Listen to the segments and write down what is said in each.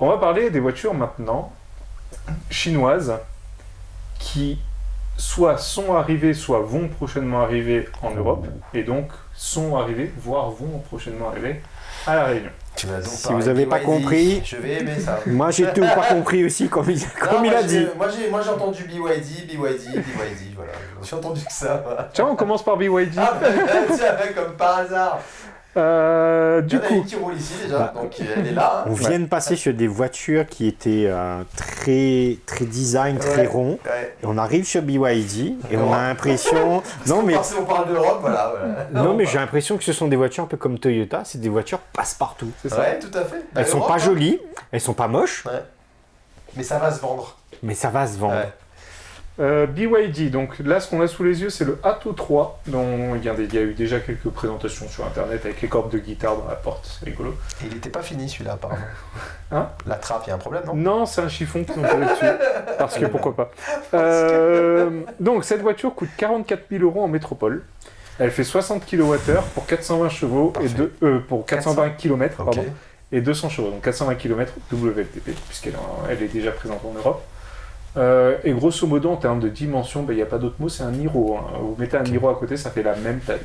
On va parler des voitures maintenant chinoises qui soit sont arrivées, soit vont prochainement arriver en Europe, et donc sont arrivées, voire vont prochainement arriver à La Réunion. Si vous n'avez pas compris, je vais aimer ça. Moi j'ai tout pas compris aussi, comme il a dit. Moi j'ai entendu BYD, voilà. J'ai entendu que ça. Tiens, on commence par BYD. Ah bah, tiens, comme par hasard. Du coup, qui roule ici déjà, donc elle est là. On vient de passer sur des voitures qui étaient très design, très rond. Ouais. Et on arrive sur BYD et on a l'impression. On parle d'Europe, voilà. Non, mais j'ai l'impression que ce sont des voitures un peu comme Toyota, c'est des voitures passe-partout. c'est ça. Ouais, tout à fait. Elles sont pas jolies, elles sont pas moches, Ouais. Mais ça va se vendre. mais ça va se vendre. Ouais. BYD, donc là ce qu'on a sous les yeux c'est le Atto 3 dont il y a eu déjà quelques présentations sur internet avec les cordes de guitare dans la porte, c'est rigolo. Et il était pas fini celui-là apparemment. Hein? La trappe, il y a un problème non? Non, c'est un chiffon qu'ils ont posé dessus, parce que pourquoi pas. Donc cette voiture coûte 44 000 € en métropole, elle fait 60 kWh pour 420 chevaux et pour 420 km Ok. pardon, et 200 chevaux, donc 420 km WLTP puisqu'elle elle est déjà présente en Europe. Et grosso modo, en termes de dimension, il n'y a pas d'autre mot, c'est un Niro. Hein. Vous mettez un Niro à côté, ça fait la même taille.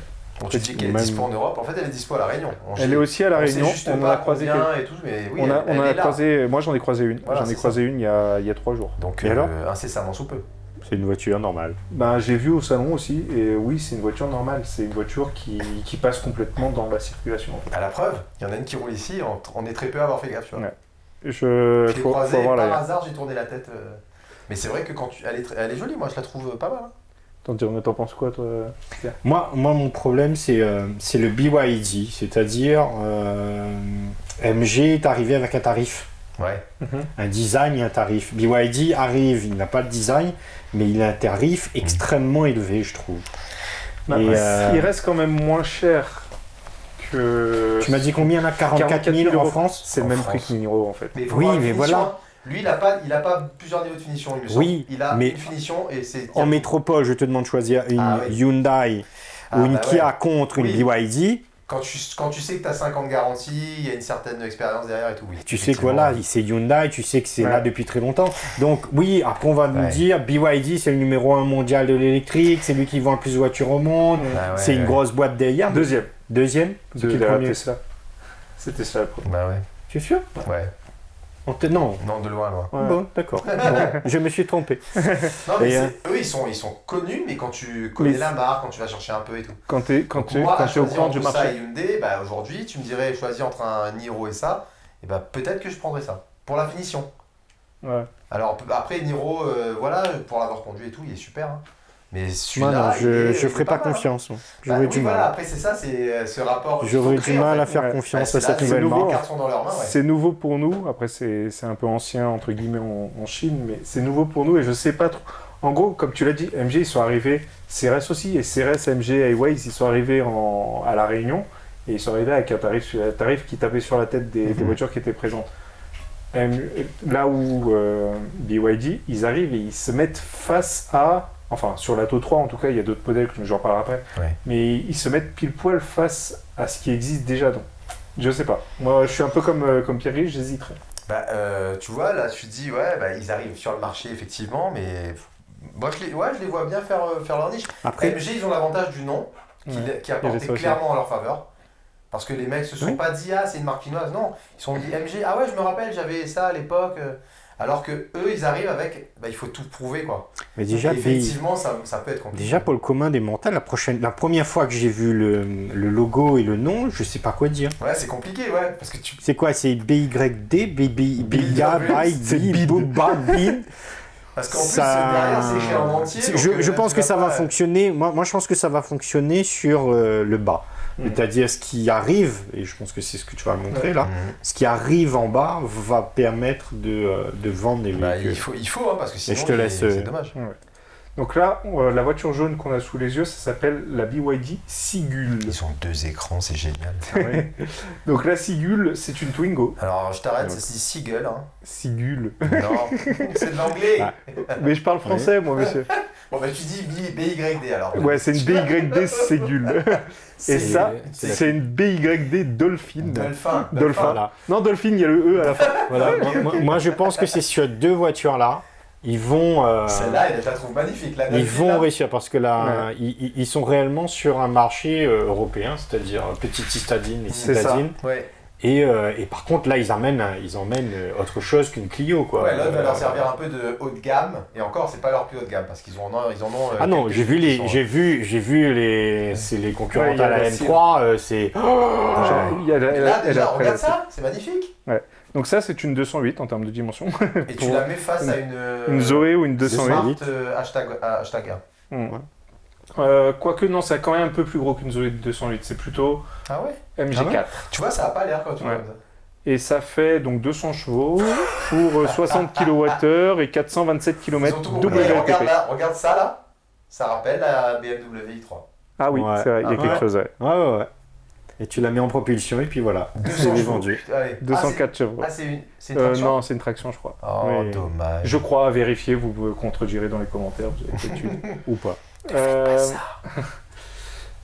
On te dit qu'elle est dispo en Europe, en fait elle est dispo à La Réunion. Elle est aussi à La Réunion, on a croisé et tout, mais oui, on a elle est là. croisé, moi j'en ai croisé une, Voilà, j'en ai croisé une il y a 3 jours. Donc Et alors incessamment sous peu. C'est une voiture normale. J'ai vu au salon aussi, et oui, c'est une voiture normale, c'est une voiture qui passe complètement dans la circulation. En fait. À la preuve, il y en a une qui roule ici, on est très peu à avoir fait gaffe, tu vois. Ouais. Je l'ai Faut croisée voir par la... hasard, j'ai tourné la tête. Mais c'est vrai que quand elle est jolie, moi je la trouve pas mal. Hein. T'en penses quoi, toi, Pierre? Moi, mon problème, c'est le BYD, c'est-à-dire MG est arrivé avec un tarif. Ouais. Un design et un tarif. BYD arrive, il n'a pas de design, mais il a un tarif extrêmement élevé, je trouve. Il reste quand même moins cher que... Tu m'as dit combien là? 44 000 en France? C'est le même prix que Niro, en fait. Mais faut Oui, voir la mais finition, voilà. hein. Lui, il a pas plusieurs niveaux de finition, il me semble. Oui, il a mais une finition et c'est... En métropole, je te demande de choisir une Hyundai ou une Kia contre une BYD. Quand tu sais que tu as 5 ans de garantie, il y a une certaine expérience derrière et tout, oui. Tu sais que voilà, c'est Hyundai, tu sais que c'est là depuis très longtemps. Donc oui, après on va nous dire, BYD c'est le numéro 1 mondial de l'électrique, c'est lui qui vend le plus de voitures au monde, c'est une grosse boîte derrière. Deuxième C'est qui le premier? Tesla. C'est Tesla le premier. Bah ouais. Tu es sûr? Ouais. Non. Non, de loin, loin. Ouais. Bon, d'accord. Bon, je me suis trompé. Non, mais eux, ils sont connus, mais quand tu connais la marque, quand tu vas chercher un peu et tout. Quand tu es au courant du ça marché. et Hyundai, aujourd'hui, tu me dirais choisir entre un Niro et ça, et peut-être que je prendrais ça. Pour la finition. Ouais. Alors après, Niro, pour l'avoir conduit et tout, il est super. Hein. Mais celui-là, je ferai pas confiance. J'aurais du mal. Après, c'est ça, c'est ce rapport. J'aurais du mal à faire confiance à cette nouvelle marque. C'est nouveau pour nous. Après, c'est un peu ancien, entre guillemets, en Chine, mais c'est nouveau pour nous et je sais pas trop. En gros, comme tu l'as dit, MG, ils sont arrivés, CRS aussi, et CRS, MG, Airways, ils sont arrivés à La Réunion et ils sont arrivés avec un tarif qui tapait sur la tête des voitures qui étaient présentes. Là où BYD, ils arrivent et ils se mettent face à... Enfin, sur l'Atto 3, en tout cas, il y a d'autres modèles, j'en parlerai après. Ouais. Mais ils se mettent pile poil face à ce qui existe déjà. Donc, je sais pas. Moi, je suis un peu comme Pierre-Yves, j'hésiterais. Tu vois, là, tu te dis, ils arrivent sur le marché, effectivement, mais moi, je les vois bien faire leur niche. Après, MG, ils ont l'avantage du nom, qui a porté clairement en leur faveur. Parce que les mecs se sont pas dit, c'est une marque chinoise. Non, ils se sont dit, MG, je me rappelle, j'avais ça à l'époque. Alors que eux, ils arrivent avec, il faut tout prouver, quoi. Mais déjà, effectivement, ça peut être compliqué. Déjà, pour le commun des mortels, la première fois que j'ai vu le logo et le nom, je sais pas quoi dire. Ouais, c'est compliqué, parce que C'est quoi? C'est BYD, Biga, Booba, Bin. Parce qu'en plus, derrière, c'est écrit en entier. Je pense que ça va fonctionner. Moi, je pense que ça va fonctionner sur le bas. C'est-à-dire ce qui arrive, et je pense que c'est ce que tu vas montrer là, ce qui arrive en bas va permettre de vendre des véhicules. Il faut parce que sinon je te laisse, c'est dommage. Ouais. Donc là, la voiture jaune qu'on a sous les yeux, ça s'appelle la BYD Sigul. Ils ont 2 écrans, c'est génial. Ouais. Donc la Sigul, c'est une Twingo. Alors je t'arrête, c'est Sigul. Hein. Sigul. Non, c'est de l'anglais. Mais je parle français, moi, monsieur. Bon, bah tu dis BYD alors. Ouais, c'est une BYD Ségul. Et ça, c'est une BYD Dolphin. Dolphin. Voilà. Non, Dolphin, il y a le E à la fin. Voilà. Moi, je pense que c'est sur 2 voitures-là. Ils vont. Celle-là, je la trouve magnifique. Ils vont réussir parce que là, ils sont réellement sur un marché européen, c'est-à-dire petite citadine et citadine. Ouais. Et par contre, là, ils emmènent autre chose qu'une Clio, quoi. Ouais, là, va leur servir un peu de haut de gamme. Et encore, c'est pas leur plus haut de gamme parce qu'ils en ont. Ah non, j'ai vu les concurrentes à la M3. C'est. Déjà, regarde ça, c'est magnifique. Ouais. Donc ça, c'est une 208 en termes de dimension. Et tu la mets face à une Zoé ou une 208. hashtag 1. Quoique non, c'est quand même un peu plus gros qu'une Zoé de 208. C'est plutôt MG4. Tu vois, ça n'a pas l'air quand tu vois ça. Et ça fait donc 200 chevaux pour 60 kWh et 427 km WLTP. Regarde ça là, ça rappelle la BMW i3. Ah oui, c'est vrai, il y a quelque chose. Ouais. Et tu la mets en propulsion et puis voilà, c'est vendu. 204 chevaux. Ah, c'est une traction non, c'est une traction, je crois. Oh, dommage. Je crois, à vérifier, vous pouvez contredirez dans les commentaires, vous avez l'étude ou pas.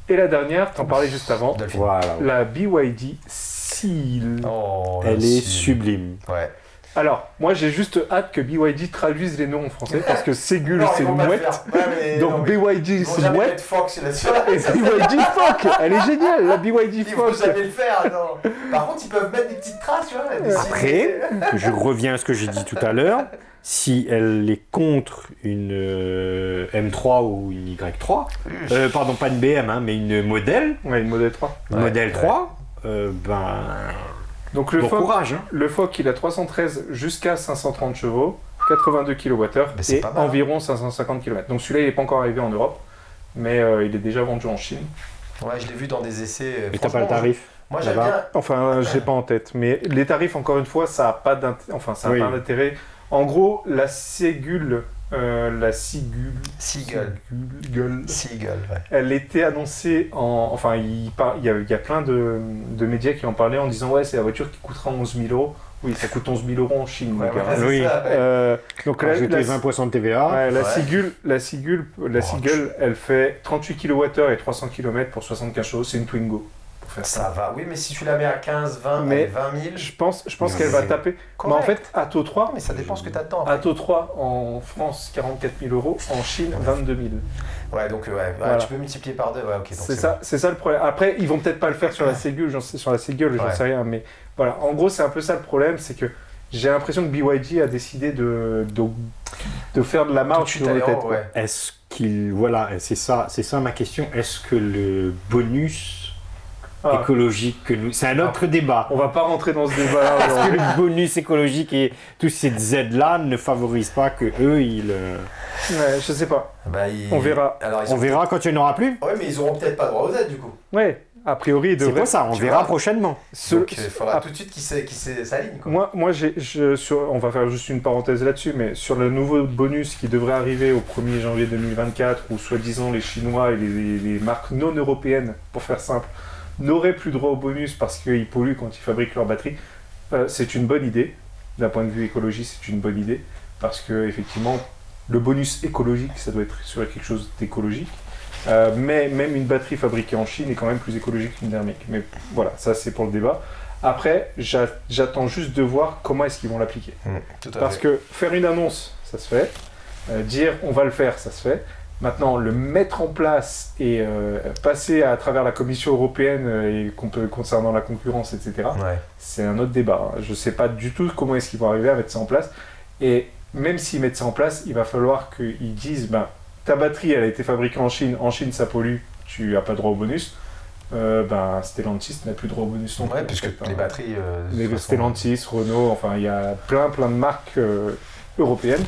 Et la dernière, t'en parlais juste avant, voilà. La BYD Seal. Oh, elle est sublime. Ouais. Alors, moi j'ai juste hâte que BYD traduise les noms en français parce que Ségul c'est une mouette. Donc BYD c'est une mouette. Et BYD Fock, elle est géniale, la BYD Fock. Il faut jamais le faire, attends. Par contre, ils peuvent mettre des petites traces, tu vois. Après, je reviens à ce que j'ai dit tout à l'heure. Si elle est contre une M3 ou une Y3, pardon, pas une BM, mais une modèle. Ouais, une modèle 3. Une modèle 3, Donc le Fock, il a 313 jusqu'à 530 chevaux, 82 kWh et environ 550 km. Donc celui-là, il n'est pas encore arrivé en Europe, mais il est déjà vendu en Chine. Ouais, je l'ai vu dans des essais. Et t'as pas le tarif? Moi, j'aime bien. Enfin, j'ai pas en tête, mais les tarifs, encore une fois, ça n'a pas d'intérêt. En gros, la Ségul, Seagull, elle était annoncée en... il y a plein de médias qui en parlaient en disant « Ouais, c'est la voiture qui coûtera 11 000 €. Oui, ça coûte 11 000 € en Chine. Donc là, les 20% de TVA. La Seagull, elle fait 38 kWh et 300 km pour 75 chevaux. C'est une Twingo. Ça va, oui, mais si tu la mets à 15, 20, 20 000... Je pense qu'elle va taper. Mais en fait, Atto 3... Mais ça dépend ce que tu attends. Atto 3 en France, 44 000 €. En Chine, 22 000. Ouais, donc voilà. Tu peux multiplier par 2. Ouais, ok. C'est ça le problème. Après, ils vont peut-être pas le faire sur la Ségul, j'en sais rien. Mais voilà, en gros, c'est un peu ça le problème, c'est que j'ai l'impression que BYD a décidé de faire de la marge sur les têtes. Ouais. Est-ce qu'il... Voilà, c'est ça ma question. Est-ce que le bonus... écologique que nous... C'est un autre débat. On va pas rentrer dans ce débat-là. Est-ce que le bonus écologique et tous ces aides-là ne favorisent pas que eux, ils... Ouais, je sais pas. On verra. Alors, on verra quand il n'y en aura plus. Ouais, mais ils auront peut-être pas droit aux aides, du coup. Ouais, a priori, ils devraient. C'est pas ça, on verra prochainement. Donc, il faudra tout de suite qu'ils s'alignent, quoi. Moi on va faire juste une parenthèse là-dessus, mais sur le nouveau bonus qui devrait arriver au 1er janvier 2024, où soi-disant les Chinois et les marques non européennes, pour faire simple, n'auraient plus droit au bonus parce qu'ils polluent quand ils fabriquent leurs batteries, c'est une bonne idée. D'un point de vue écologie, c'est une bonne idée. Parce que, effectivement, le bonus écologique, ça doit être sur quelque chose d'écologique. Mais même une batterie fabriquée en Chine est quand même plus écologique qu'une thermique. Mais voilà, ça c'est pour le débat. Après, j'attends juste de voir comment est-ce qu'ils vont l'appliquer. Parce que faire une annonce, ça se fait. Dire on va le faire, ça se fait. Maintenant, le mettre en place et passer à travers la Commission européenne et concernant la concurrence, etc., c'est un autre débat. Je ne sais pas du tout comment est-ce qu'ils vont arriver à mettre ça en place. Et même s'ils mettent ça en place, il va falloir qu'ils disent ta batterie, elle a été fabriquée en Chine ça pollue, tu n'as pas droit au bonus. Stellantis n'a plus droit au bonus non plus. Puisque les batteries... Stellantis, Renault, enfin, il y a plein de marques européennes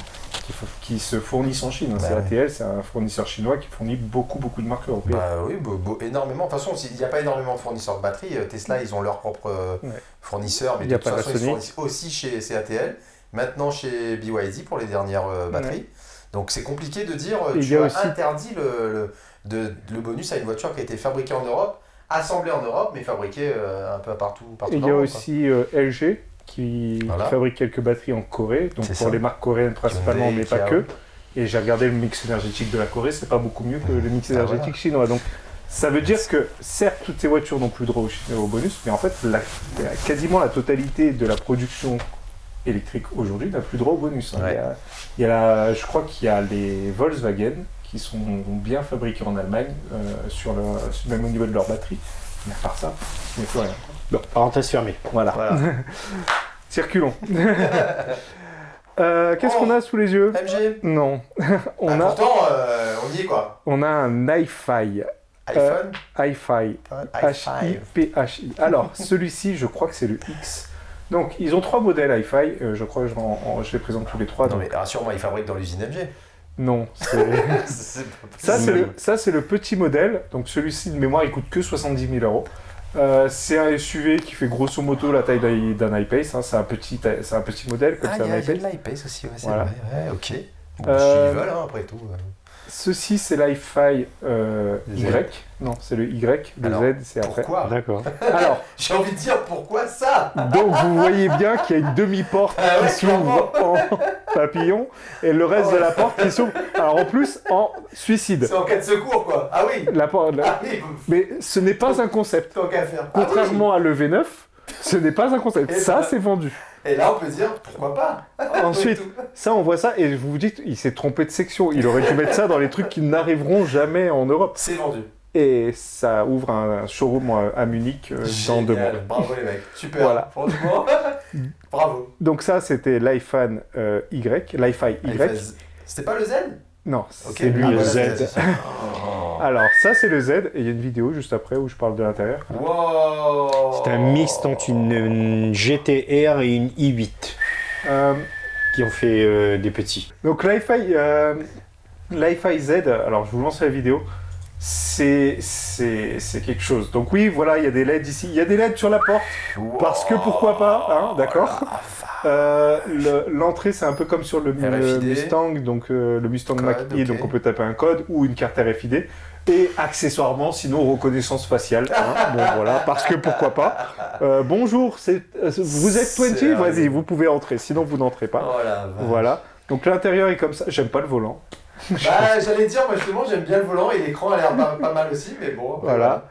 qui se fournissent en Chine. CATL, c'est un fournisseur chinois qui fournit beaucoup de marques européennes. Énormément. De toute façon, il n'y a pas énormément de fournisseurs de batteries. Tesla, ils ont leur propre fournisseur, mais de toute façon, ils fournissent aussi chez CATL, maintenant chez BYD pour les dernières batteries. Donc c'est compliqué de dire tu as interdit le bonus à une voiture qui a été fabriquée en Europe, assemblée en Europe, mais fabriquée un peu partout il y a aussi LG qui fabrique quelques batteries en Corée, donc pour les marques coréennes principalement, mais pas que. Et j'ai regardé le mix énergétique de la Corée, c'est pas beaucoup mieux que le mix énergétique chinois. Donc ça veut dire que certes toutes ces voitures n'ont plus droit au bonus, mais en fait quasiment la totalité de la production électrique aujourd'hui n'a plus droit au bonus. Hein. Ouais. Je crois qu'il y a les Volkswagen qui sont bien fabriqués en Allemagne, même au niveau de leur batterie. Mais à part ça, il n'y a plus rien. Bon, parenthèse fermée. Voilà. Circulons. Qu'est-ce qu'on a sous les yeux? MG. Non. Pourtant, on y est quoi. On a un hi-fi. iPhone. Hi-Fi. H-I-P-H-I. Alors, celui-ci, je crois que c'est le X. Donc, ils ont 3 modèles hi-fi. Je crois que je les présente tous les 3. Non, donc... mais rassure-moi, ils fabriquent dans l'usine MG. Non. Ça, c'est le petit modèle. Donc, celui-ci, de mémoire, il coûte que 70 000 euros. C'est un SUV qui fait grosso modo la taille d'un iPace. Hein. C'est un petit modèle comme ça. Il y a de l'iPace aussi, c'est voilà. vrai. Ouais, ok. Bon, ils veulent, hein, après tout. Ceci, c'est l'iFi Y. Non, c'est le Y. Le Alors, Z, c'est après. Pourquoi? D'accord. Alors, j'ai envie de dire pourquoi ça? Donc, vous voyez bien qu'il y a une demi-porte qui s'ouvre en papillon et le reste de la porte qui s'ouvre. Alors, en plus, en suicide. C'est en cas de secours, quoi. Ah oui. Ah oui. Mais ce n'est pas un concept. Tant qu'à faire. Contrairement à l'EV9, ce n'est pas un concept. Ça, c'est vendu. Et là, on peut dire, pourquoi pas? Ensuite, ça, on voit ça, et vous vous dites, il s'est trompé de section. Il aurait dû mettre ça dans les trucs qui n'arriveront jamais en Europe. C'est vendu. Et ça ouvre un showroom à Munich dans 2 mois. Bravo les mecs, super. Voilà. Franchement, bravo. Donc ça, c'était l'iFi Y. C'était pas le Z? Non, okay. c'est lui le Z. Alors, ça, c'est le Z, et il y a une vidéo juste après où je parle de l'intérieur. Wow. C'est un mix entre une GTR et une i8 qui ont fait des petits. Donc l'iFi Z, alors je vous lance la vidéo, c'est quelque chose. Donc oui, voilà, il y a des LED ici, il y a des LED sur la porte, parce que pourquoi pas, hein, d'accord. L'entrée, c'est un peu comme sur le Mustang, donc le Mustang Mach-E, donc on peut taper un code ou une carte RFID. Et accessoirement, sinon reconnaissance faciale. Hein, bon voilà, parce que pourquoi pas. Bonjour, vous êtes 20, vas-y, vous pouvez entrer, sinon vous n'entrez pas. Oh voilà. Donc l'intérieur est comme ça. J'aime pas le volant. J'allais dire, moi justement, j'aime bien le volant et l'écran a l'air pas mal aussi, mais bon. Voilà.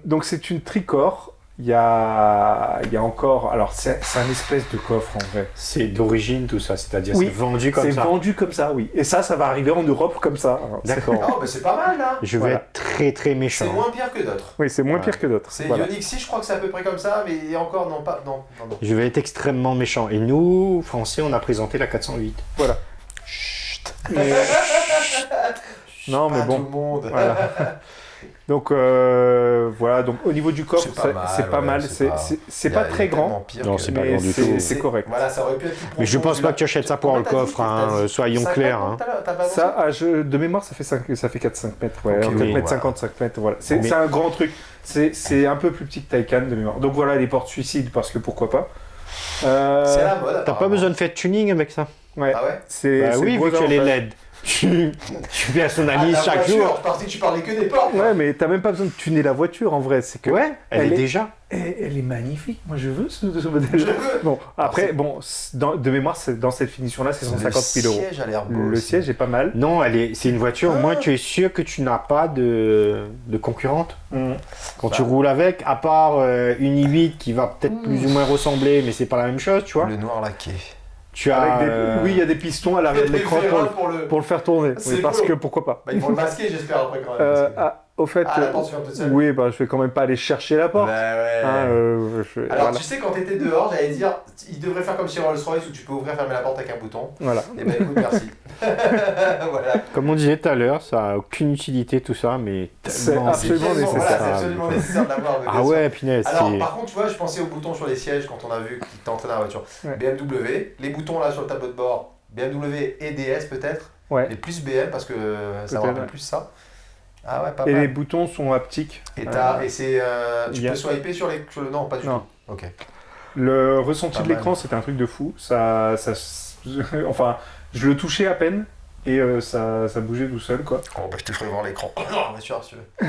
Donc c'est une tricore. Il y a encore... Alors, c'est un espèce de coffre, en vrai. C'est d'origine, tout ça, c'est-à-dire c'est vendu comme ça. C'est vendu comme ça, oui. Et ça va arriver en Europe comme ça. D'accord. Oh, mais c'est pas mal, là. Je vais être très, très méchant. C'est moins pire que d'autres. Oui, c'est moins pire que d'autres. C'est Ioniq 6, je crois que c'est à peu près comme ça, mais encore, non, pas... Non. Je vais être extrêmement méchant. Et nous, Français, on a présenté la 408. Voilà. Chut. Non, mais bon. Tout le monde. Voilà. Donc voilà, donc au niveau du coffre, c'est pas mal, c'est pas très grand, non, c'est pas grand du tout. C'est correct. Voilà, ça aurait pu être plus profond. Mais je pense pas que tu achètes ça pour le coffre, hein, soyons clairs. Hein. Ça, de mémoire, ça fait 4-5 mètres, ouais, okay, 4 mètres 50, 5 mètres, voilà. C'est un grand truc, c'est un peu plus petit que Taycan de mémoire. Donc voilà, les portes suicides, parce que pourquoi pas. C'est la mode. T'as pas besoin de faire de tuning avec ça? Ouais. Ah ouais? Oui, vu que tu as les LED. Tu personnalises chaque jour. Je pensais que tu parlais que des portes. Ouais, mais t'as même pas besoin de tuner la voiture en vrai. C'est que ouais, elle est déjà. Elle est magnifique. Moi, je veux ce modèle. Je veux. Bon, après, de mémoire, dans cette finition-là, c'est 150 000 euros. Le siège a l'air beau. Le siège est pas mal. Non, c'est une voiture. Moi, tu es sûr que tu n'as pas de concurrente quand tu roules avec, à part une i8 qui va peut-être plus ou moins ressembler, mais c'est pas la même chose, tu vois. Le noir laqué. Oui, il y a des pistons à l'arrière de l'écran pour le faire tourner. Oui, parce que pourquoi pas. Ils vont le masquer, j'espère, après quand même. Au fait, la porte se ferme toute seule. Oui, je vais quand même pas aller chercher la porte. Ouais. Alors, voilà. Tu sais, quand t'étais dehors, j'allais dire, il devrait faire comme chez Rolls-Royce où tu peux ouvrir, fermer la porte avec un bouton. Voilà. Et ben écoute, merci. Voilà. Comme on disait tout à l'heure, ça a aucune utilité tout ça, mais c'est absolument nécessaire. Voilà, c'est absolument nécessaire de l'avoir. Ah ouais, punaise. Alors, par contre, tu vois, je pensais aux boutons sur les sièges quand on a vu qu'il t'entrait dans la voiture. Ouais. BMW, les boutons là sur le tableau de bord, BMW et DS peut-être. Ouais. Mais plus BM parce que ça me rappelle plus ça. Ah ouais, pas mal. Et les boutons sont haptiques. Et c'est tu peux swiper sur le... Non, pas du tout. Ok. Le ressenti de l'écran, c'était un truc de fou. Enfin, je le touchais à peine et ça bougeait tout seul, quoi. Oh, je te ferai voir l'écran. Non, bien sûr, si tu veux.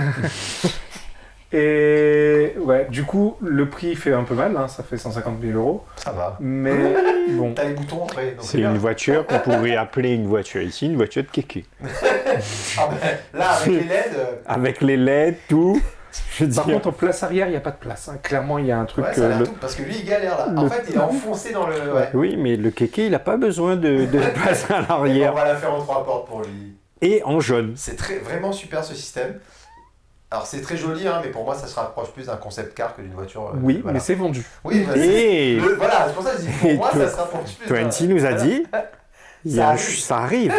Et ouais, du coup, le prix fait un peu mal, hein, ça fait 150 000 €. Ça va. Mais bon. T'as les boutons après. C'est une voiture qu'on pourrait appeler une voiture ici, une voiture de kéké. Là, avec les LED. Avec les LED, tout. Par contre, en place arrière, il n'y a pas de place. Hein. Clairement, il y a un truc. Ouais, ça a l'air tout, parce que lui, il galère là. En fait, il est enfoncé dans le. Ouais. Oui, mais le kéké, il n'a pas besoin de place à l'arrière. On va la faire en 3 portes pour lui. Et en jaune. C'est vraiment super ce système. Alors c'est très joli, hein, mais pour moi ça se rapproche plus d'un concept car que d'une voiture. Oui, voilà. Mais c'est vendu. Oui, bah, voilà, c'est pour ça que je dis, pour moi ça se rapproche plus. Twenty nous a dit, ça arrive.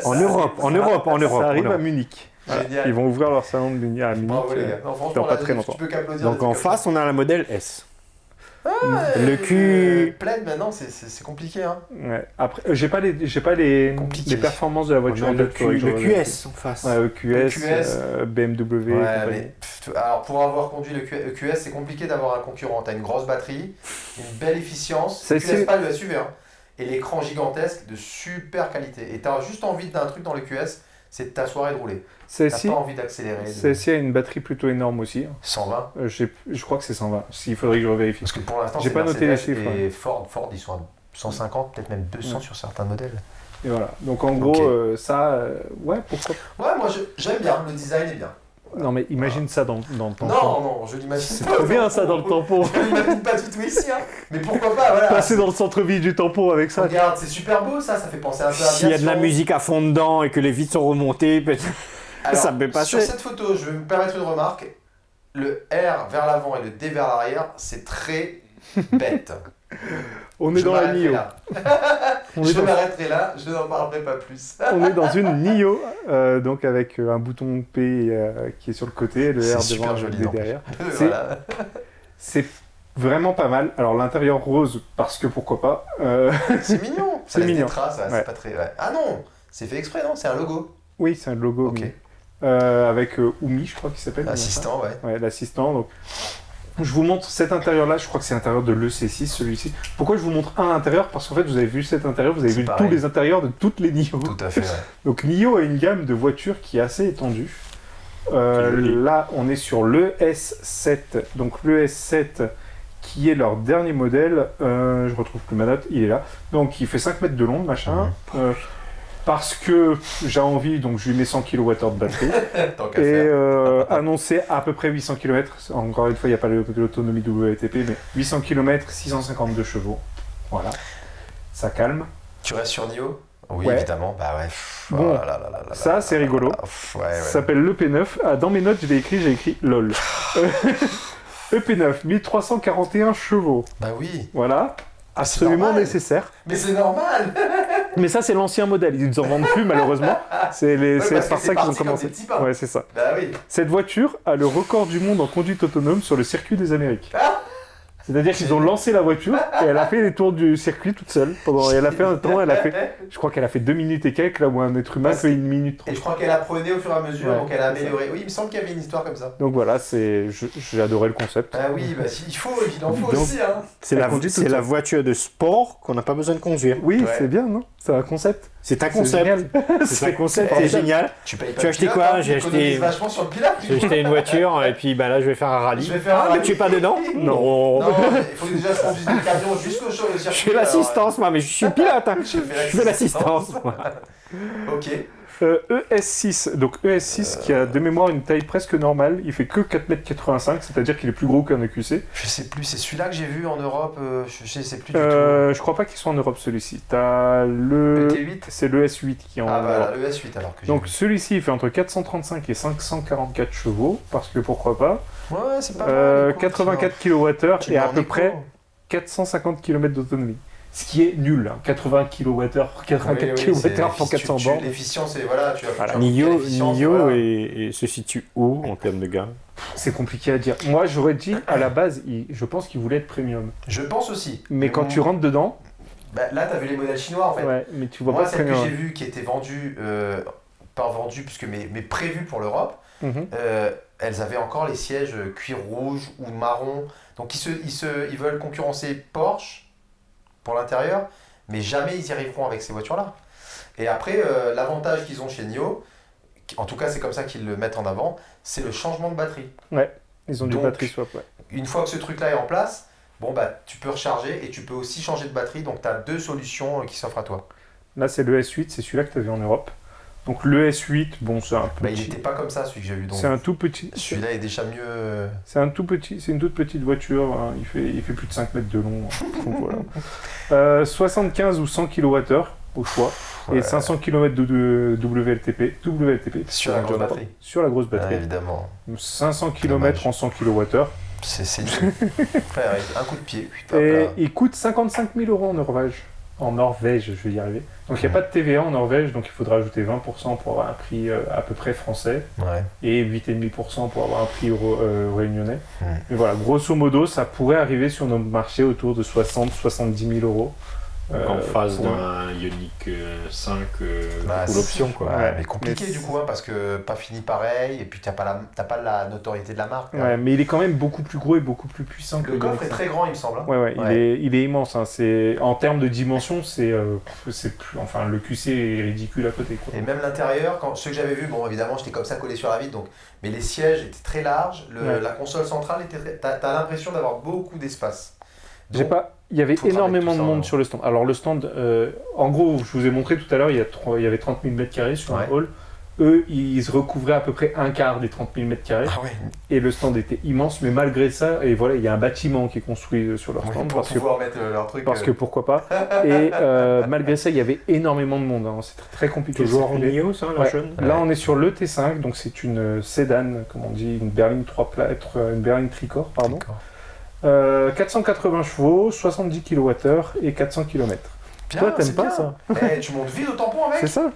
En Europe. Ça arrive à Munich. Voilà. Ils vont ouvrir leur salon de Munich à Munich. Bravo les gars. Dans pas très longtemps. Donc en face, on a la modèle S. Le cul. Plaid maintenant, c'est compliqué. Hein. Ouais. Après, j'ai pas les performances de la voiture. Le QS en face. Ouais, EQS, BMW. Ouais, mais, alors pour avoir conduit le EQS, c'est compliqué d'avoir un concurrent. T'as une grosse batterie, une belle efficience. C'est pas le SUV, hein. Et l'écran gigantesque de super qualité. Et t'as juste envie d'un truc dans le QS, c'est de t'asseoir et de rouler. T'as pas envie d'accélérer. Celle-ci a une batterie plutôt énorme aussi. 120 je crois que c'est 120. Il faudrait que je revérifie. Parce que pour l'instant, j'ai pas noté les chiffres. Et Ford, ils sont à 150, peut-être même 200 sur certains modèles. Et voilà. Donc en gros, ouais, pourquoi. Ouais, moi j'aime bien. Le design est bien. Non mais imagine ça dans le tampon. Non, je l'imagine pas. C'est trop bien ça dans le tampon. Je l'imagine pas du tout ici, hein. Mais pourquoi pas, voilà. Passer dans le centre-ville du tampon avec ça. Regarde, c'est super beau ça fait penser un peu à S'il y a de la musique à fond dedans et que les vitres sont remontées, alors, ça me fait passer. Sur cette photo, je vais me permettre une remarque. Le R vers l'avant et le D vers l'arrière, c'est très bête. On est dans la NIO. Je m'arrêterai là, je n'en parlerai pas plus. On est dans une NIO, donc avec un bouton P qui est sur le côté, le R devant et le D derrière. C'est vraiment pas mal. Alors l'intérieur rose, parce que pourquoi pas. C'est mignon. C'est mignon. Traces, c'est pas très... Ah non, c'est fait exprès, non? C'est un logo. Oui, c'est un logo. Ok. Avec Oumi, je crois qu'il s'appelle. L'assistant, ouais. Ouais, l'assistant. Donc, je vous montre cet intérieur-là, je crois que c'est l'intérieur de l'EC6, celui-ci. Pourquoi je vous montre un intérieur? Parce qu'en fait, vous avez vu cet intérieur, vous avez vu tous les intérieurs de toutes les NIO. Tout à fait, ouais. Donc NIO a une gamme de voitures qui est assez étendue. Là, on est sur l'ES7. Donc l'ES7, qui est leur dernier modèle. Je retrouve plus ma note, il est là. Donc il fait 5 mètres de long, machin. Parce que j'ai envie, donc je lui mets 100 kWh de batterie. Et annoncé à peu près 800 km. Encore une fois, il n'y a pas l'autonomie WLTP, mais 800 km, 652 chevaux. Voilà. Ça calme. Tu restes sur NIO? Oui, ouais. Évidemment. Bah ouais. Bon, ça, c'est rigolo. Ça s'appelle l'EP9. Dans mes notes, j'ai écrit LOL. EP9, 1341 chevaux. Bah oui. Voilà. Absolument nécessaire. Mais c'est normal. Mais ça, c'est l'ancien modèle. Ils ne en vendent plus, malheureusement. C'est par ça qu'ils ont commencé. Ouais, c'est ça. Bah oui. Cette voiture a le record du monde en conduite autonome sur le circuit des Amériques. C'est-à-dire qu'ils ont lancé la voiture et elle a fait les tours du circuit toute seule. Elle a fait un temps, je crois qu'elle a fait 2 minutes et quelques, là où un être humain fait 1 minute 30. Et je crois qu'elle apprenait au fur et à mesure, donc elle a amélioré. Oui, il me semble qu'il y avait une histoire comme ça. Donc voilà, j'ai adoré le concept. Ah oui, bah il en faut aussi. Hein. C'est la voiture de sport qu'on n'a pas besoin de conduire. Oui, c'est bien, non? C'est un concept. C'est un concept. C'est un concept, c'est génial. Tu as acheté quoi? J'ai acheté une voiture et puis là je vais faire un rallye. Mais tu es pas dedans? Non. Il faut déjà se conduire le camion jusqu'au circuit. Je fais l'assistance, moi, mais je suis pilote. Je fais l'assistance. Ok. ES6, donc ES6 qui a de mémoire une taille presque normale, il fait que 4,85 m, c'est-à-dire qu'il est plus gros qu'un EQC. Je sais plus, c'est celui-là que j'ai vu en Europe, je sais plus du tout. Je crois pas qu'ils soit en Europe celui-ci. T'as le T8, c'est le S8 qui est en Europe. Ah bah le S8 alors que j'ai donc celui-ci il fait entre 435 et 544 chevaux, parce que pourquoi pas. Ouais, c'est pas mal. 84 kWh et à peu près 450 km d'autonomie. Ce qui est nul, hein. 80 kWh, 84 kWh pour 400 bornes. L'efficience, et voilà, tu as NIO se situe où en termes de gamme? C'est compliqué à dire. Moi, j'aurais dit, à la base, je pense qu'il voulait être premium. Je pense aussi. Mais quand tu rentres dedans... là, tu as vu les modèles chinois, en fait. Ouais, mais tu vois pas celle que j'ai vue, qui était vendue, pas vendue, puisque mais prévue pour l'Europe, elles avaient encore les sièges cuir rouge ou marron. Donc, ils veulent concurrencer Porsche pour l'intérieur, mais jamais ils y arriveront avec ces voitures-là. Et après, l'avantage qu'ils ont chez NIO, en tout cas c'est comme ça qu'ils le mettent en avant, c'est le changement de batterie. Ouais. Ils ont du batterie swap, ouais. Une fois que ce truc-là est en place, bon, bah, tu peux recharger et tu peux aussi changer de batterie. Donc, tu as 2 solutions qui s'offrent à toi. Là, c'est le S8, c'est celui-là que tu as vu en Europe. Donc, le S8, bon, c'est un petit... Bah, il n'était pas comme ça, celui que j'ai vu. C'est un tout petit... Celui-là est déjà mieux... C'est un tout petit... C'est une toute petite voiture. Hein. Il fait plus de 5 mètres de long. Hein. Donc, voilà. 75 ou 100 kWh au choix. Ouais. Et 500 km de WLTP. Sur la grosse batterie. Sur la grosse batterie. Évidemment. 500 km en 100 kWh. C'est nul. Un coup de pied. Et il coûte 55 000 € en Norvège. En Norvège, je vais y arriver. Donc il n'y a pas de TVA en Norvège, donc il faudra ajouter 20% pour avoir un prix à peu près français. Ouais. Et 8,5% pour avoir un prix réunionnais. Mais voilà, grosso modo, ça pourrait arriver sur notre marché autour de 60-70 000 €. En phase d'un Ioniq 5 full option, quoi. Ouais, mais compliqué du coup, hein, parce que pas fini pareil, et puis t'as pas la notoriété de la marque. Ouais, mais il est quand même beaucoup plus gros et beaucoup plus puissant que le coffre est très grand, il me semble. Hein. Ouais. Il est immense. Hein. En termes de dimension, c'est plus. Enfin, le QC est ridicule à côté, quoi. Et même l'intérieur, ceux que j'avais vus, bon, évidemment, j'étais comme ça collé sur la vitre, donc. Mais les sièges étaient très larges, la console centrale était. T'as l'impression d'avoir beaucoup d'espace. Il y avait énormément de monde sur le stand. Alors le stand, en gros, je vous ai montré tout à l'heure, il y avait 30 000 m² sur un hall. Eux, ils recouvraient à peu près un quart des 30 000 m². Ah ouais. Et le stand était immense, mais malgré ça, et voilà, il y a un bâtiment qui est construit sur leur stand. Pour pouvoir mettre leur truc. Parce que pourquoi pas. Et malgré ça, il y a énormément de monde. Hein. C'est très compliqué. Toujours en NIO, ça, la jeune. Là, on est sur le T5, donc c'est une sédan, comme on dit, une berline 3 plâtres, une berline tricorps, pardon. 480 chevaux, 70 kWh et 400 km. Bien, toi, t'aimes pas ça? Tu montes vite au tampon avec. C'est ça.